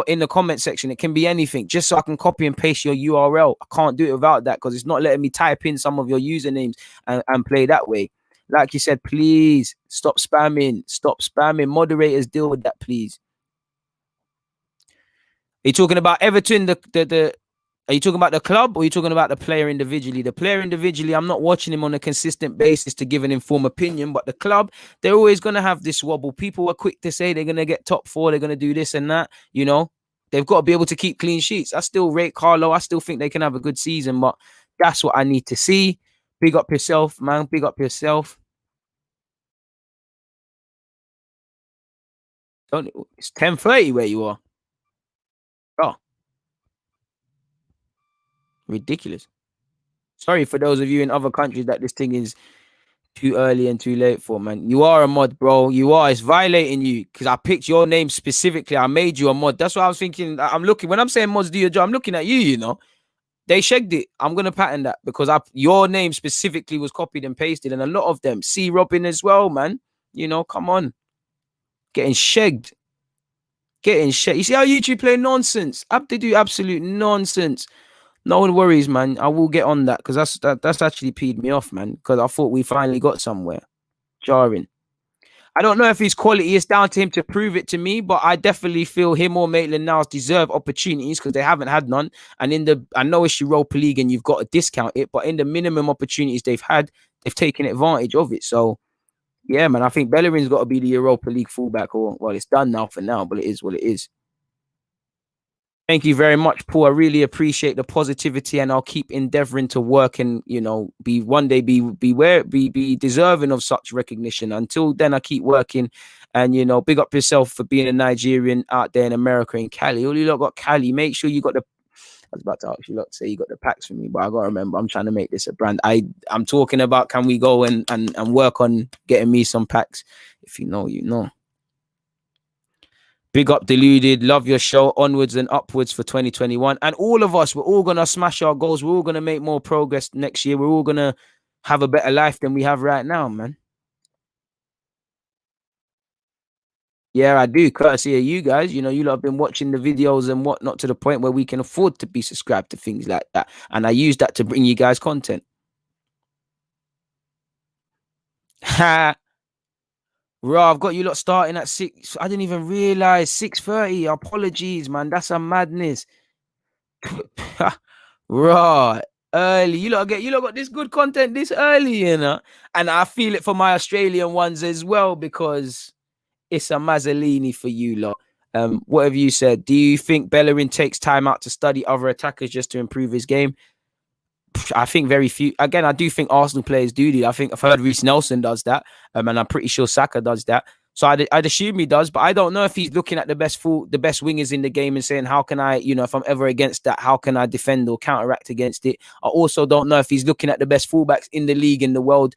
Speaker 1: in the comment section. It can be anything, just so I can copy and paste your URL. I can't do it without that because it's not letting me type in some of your usernames and play that way. Like you said, please stop spamming. Stop spamming. Moderators, deal with that, please. Are you talking about Everton, are you talking about the club or are you talking about the player individually? The player individually, I'm not watching him on a consistent basis to give an informed opinion, but the club, they're always going to have this wobble. People are quick to say they're going to get top 4, they're going to do this and that, you know. They've got to be able to keep clean sheets. I still rate Carlo. I still think they can have a good season, but that's what I need to see. Big up yourself, man. Big up yourself. It's 10:30 where you are. Oh. Ridiculous. Sorry for those of you in other countries that this thing is Too early and too late for, man. You are a mod, bro. You are. It's violating you because I picked your name specifically. I made you a mod. That's what I was thinking. I'm looking when I'm saying mods do your job. I'm looking at you. You know, they shagged it. I'm gonna patent that because your name specifically was copied and pasted, and a lot of them. C Robin as well, man. You know, come on, getting shagged, getting shagged. You see how YouTube play nonsense? They do absolute nonsense. No one worries, man. I will get on that because that's actually peed me off, man. Because I thought we finally got somewhere. Jarring. I don't know if his quality is down to him to prove it to me, but I definitely feel him or Maitland Niles deserve opportunities because they haven't had none. And I know it's Europa League and you've got to discount it, but in the minimum opportunities they've had, they've taken advantage of it. So yeah, man, I think Bellerin's got to be the Europa League fullback, or well, it's done now for now, but it is what it is. Thank you very much, Paul. I really appreciate the positivity, and I'll keep endeavoring to work and be one day be deserving of such recognition. Until then, I keep working, and big up yourself for being a Nigerian out there in America in Cali. All you lot got Cali. Make sure you got the. I was about to ask you lot to say you got the packs for me, but I gotta remember I'm trying to make this a brand. I'm talking about can we go and work on getting me some packs? If you know, you know. Big up Deluded. Love your show. Onwards and upwards for 2021. And all of us, we're all going to smash our goals. We're all going to make more progress next year. We're all going to have a better life than we have right now, man. Yeah, I do. Courtesy of you guys. You lot have been watching the videos and whatnot to the point where we can afford to be subscribed to things like that. And I use that to bring you guys content. Ha. Raw, I've got you lot starting at 6. I didn't even realize 6:30. Apologies, man. That's a madness. Raw, early. You lot got this good content this early, And I feel it for my Australian ones as well because it's a Mazzolini for you lot. What have you said? Do you think Bellerin takes time out to study other attackers just to improve his game? I think very few. Again, I do think Arsenal players do. I think I've heard Reece Nelson does that, and I'm pretty sure Saka does that. So I'd assume he does, but I don't know if he's looking at the best wingers in the game and saying, how can I, if I'm ever against that, how can I defend or counteract against it? I also don't know if he's looking at the best fullbacks in the league, in the world,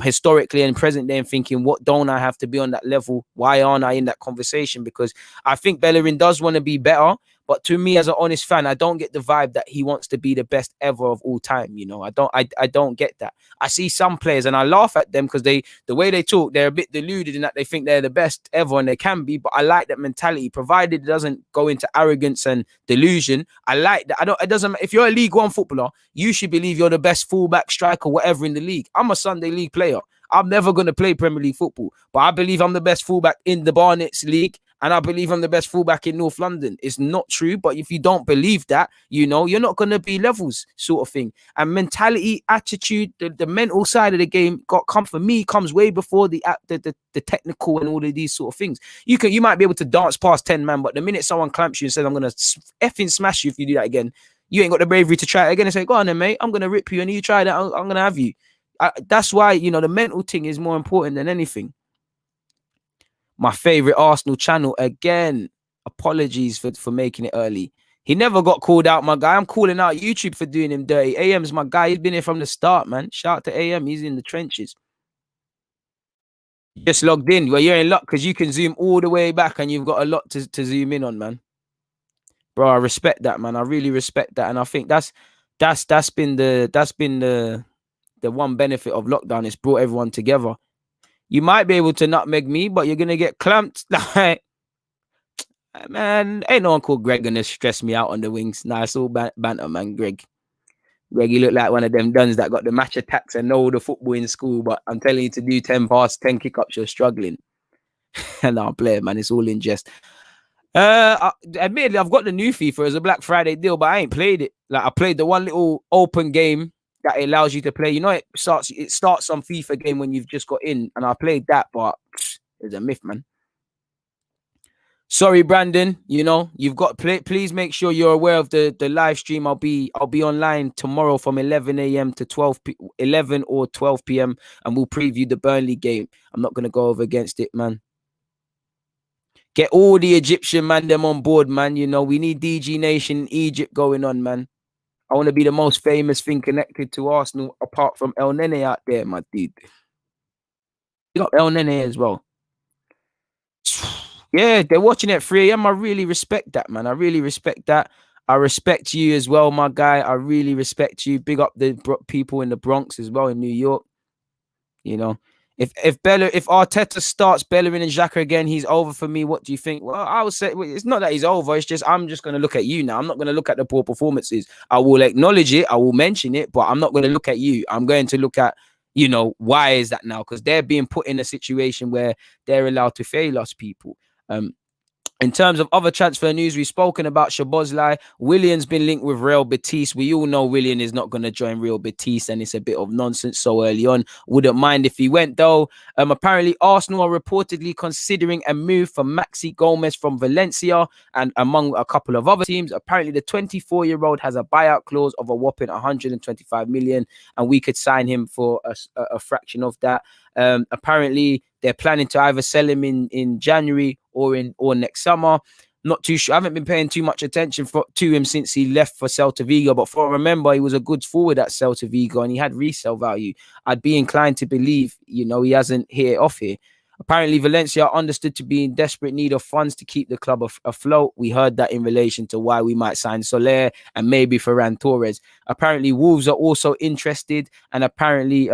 Speaker 1: historically and present day, and thinking, what don't I have to be on that level? Why aren't I in that conversation? Because I think Bellerin does want to be better. But to me, as an honest fan, I don't get the vibe that he wants to be the best ever of all time. I don't get that. I see some players and I laugh at them because the way they talk, they're a bit deluded in that they think they're the best ever, and they can be. But I like that mentality, provided it doesn't go into arrogance and delusion. I like that. It doesn't. If you're a League One footballer, you should believe you're the best fullback, striker, whatever in the league. I'm a Sunday League player. I'm never going to play Premier League football, but I believe I'm the best fullback in the Barnets League. And I believe I'm the best fullback in North London. It's not true, but if you don't believe that, you're not going to be levels, sort of thing. And mentality, attitude, the mental side of the game comes way before the technical and all of these sort of things. You might be able to dance past 10 man, but the minute someone clamps you and says, I'm going to effing smash you if you do that again, you ain't got the bravery to try it again and say, go on then, mate, I'm going to rip you, and you try that, I'm going to have you. That's why, the mental thing is more important than anything. My favorite Arsenal channel again. Apologies for making it early. He never got called out, my guy. I'm calling out YouTube for doing him dirty. AM's my guy. He's been here from the start, man. Shout out to AM. He's in the trenches. Just logged in. Well, you're in luck because you can zoom all the way back and you've got a lot to zoom in on, man. Bro, I respect that, man. I really respect that. And I think that's been the one benefit of lockdown. It's brought everyone together. You might be able to nutmeg me, but you're going to get clamped. Like, man, ain't no one called Greg going to stress me out on the wings. Nah, it's all banter, man, Greg. Greg, you look like one of them duns that got the match attacks and know the football in school, but I'm telling you to do 10 passes, 10 kick-ups, you're struggling. And I'll play it, man. It's all in jest. Admittedly, I've got the new FIFA as a Black Friday deal, but I ain't played it. Like, I played the one little open game that it allows you to play. It starts some FIFA game when you've just got in, and I played that, but it's a myth, man. Sorry, Brandon. You've got please make sure you're aware of the live stream. I'll be online tomorrow from 11 a.m. to 11 or 12 p.m. and we'll preview the Burnley game. I'm not gonna go over against it, man. Get all the Egyptian man them on board, man. We need DG Nation Egypt going on, man. I want to be the most famous thing connected to Arsenal apart from El Nene out there, my dude. You got El Nene as well. Yeah, they're watching at 3 a.m. I really respect that, man. I really respect that. I respect you as well, my guy. I really respect you. Big up the people in the Bronx as well, in New York. You know, if Arteta starts Bellerin and Xhaka again, he's over for me. What do you think? Well, I would say it's not that he's over. It's just I'm just going to look at you now. I'm not going to look at the poor performances. I will acknowledge it. I will mention it, but I'm not going to look at you. I'm going to look at, why is that now? Because they're being put in a situation where they're allowed to fail us, people. In terms of other transfer news, we've spoken about Szboszlai. Willian's been linked with Real Betis. We all know Willian is not going to join Real Betis, and it's a bit of nonsense so early on. Wouldn't mind if he went, though. Apparently, Arsenal are reportedly considering a move for Maxi Gomez from Valencia, and among a couple of other teams. Apparently, the 24-year-old has a buyout clause of a whopping 125 million, and we could sign him for a fraction of that. Apparently, they're planning to either sell him in January or next summer. Not too sure. I haven't been paying too much attention to him since he left for Celta Vigo. But I remember, he was a good forward at Celta Vigo and he had resale value. I'd be inclined to believe, he hasn't hit it off here. Apparently, Valencia are understood to be in desperate need of funds to keep the club afloat. We heard that in relation to why we might sign Soler and maybe Ferran Torres. Apparently, Wolves are also interested, and apparently,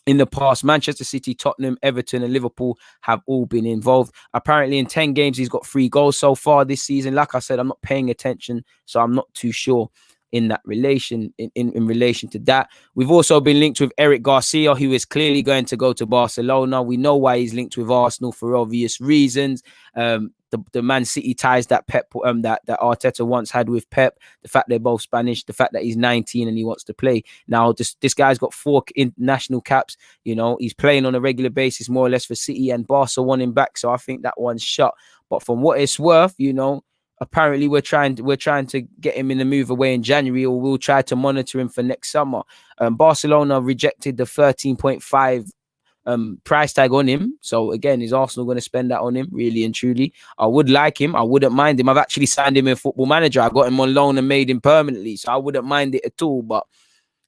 Speaker 1: in the past, Manchester City, Tottenham, Everton, and Liverpool have all been involved. Apparently, in 10 games, he's got 3 goals so far this season. Like I said, I'm not paying attention, so I'm not too sure in that relation, in relation to that. We've also been linked with Eric Garcia, who is clearly going to go to Barcelona. We know why he's linked with Arsenal for obvious reasons. The Man City ties that that Arteta once had with Pep, the fact they're both Spanish, the fact that he's 19 and he wants to play. Now, this guy's got 4 international caps. He's playing on a regular basis, more or less, for City, and Barca want him back. So I think that one's shut. But from what it's worth, apparently we're trying to get him in the move away in January, or we'll try to monitor him for next summer. Barcelona rejected the 13.5 price tag on him. So again, is Arsenal going to spend that on him? Really and truly, I would like him. I wouldn't mind him. I've actually signed him in Football Manager. I got him on loan and made him permanently, so I wouldn't mind it at all. But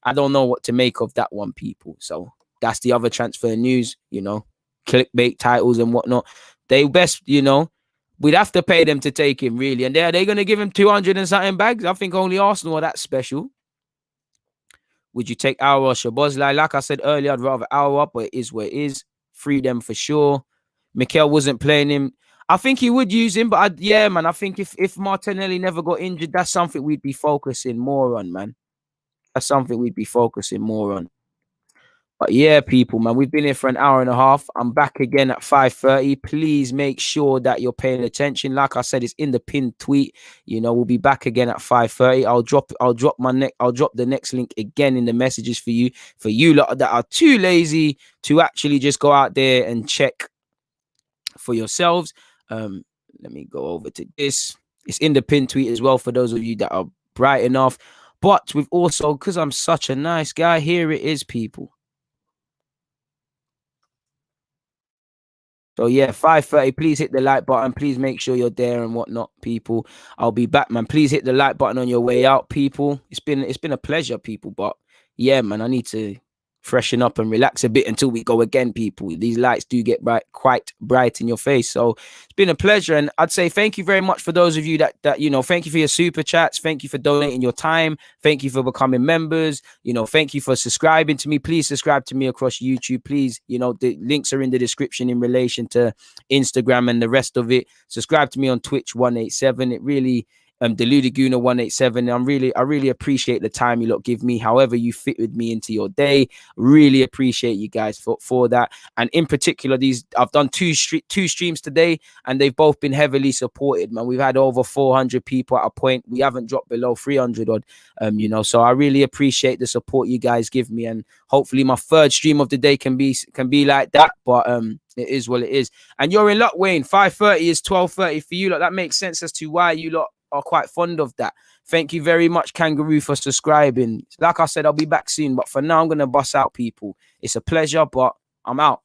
Speaker 1: I don't know what to make of that one, people. So that's the other transfer news. Clickbait titles and whatnot. They best, we'd have to pay them to take him, really. And are they going to give him 200 and something bags? I think only Arsenal are that special. Would you take Aouar or Szboszlai? Like I said earlier, I'd rather Aouar, but it is what it is. Free them for sure. Mikel wasn't playing him. I think he would use him, but I think if Martinelli never got injured, that's something we'd be focusing more on, man. That's something we'd be focusing more on. But yeah, people, man, we've been here for an hour and a half. I'm back again at 5:30. Please make sure that you're paying attention. Like I said, it's in the pinned tweet. We'll be back again at 5:30. I'll drop the next link again in the messages for you lot that are too lazy to actually just go out there and check for yourselves. Let me go over to this. It's in the pinned tweet as well for those of you that are bright enough. But we've also, because I'm such a nice guy, here it is, people. So yeah, 5:30. Please hit the like button. Please make sure you're there and whatnot, people. I'll be back, man. Please hit the like button on your way out, people. It's been a pleasure, people. But yeah, man, I need to freshen up and relax a bit until we go again, people. These lights do get quite bright in your face. So it's been a pleasure, and I'd say thank you very much for those of you that thank you for your super chats, thank you for donating your time, thank you for becoming members, thank you for subscribing to me. Please subscribe to me across YouTube, please. The links are in the description in relation to Instagram and the rest of it. Subscribe to me on Twitch 187. It really Deluded 187. I really appreciate the time you lot give me, however you fit with me into your day. Really appreciate you guys for that. And in particular, I've done two streams today, and they've both been heavily supported, man. We've had over 400 people at a point. We haven't dropped below 300 odd, so I really appreciate the support you guys give me, and hopefully my third stream of the day can be like that. But it is what it is. And you're in luck, Wayne. 5:30 is 12:30 for you lot. That makes sense as to why you lot are quite fond of that. Thank you very much, Kangaroo, for subscribing. Like I said, I'll be back soon, but for now I'm gonna bust out, people. It's a pleasure, but I'm out.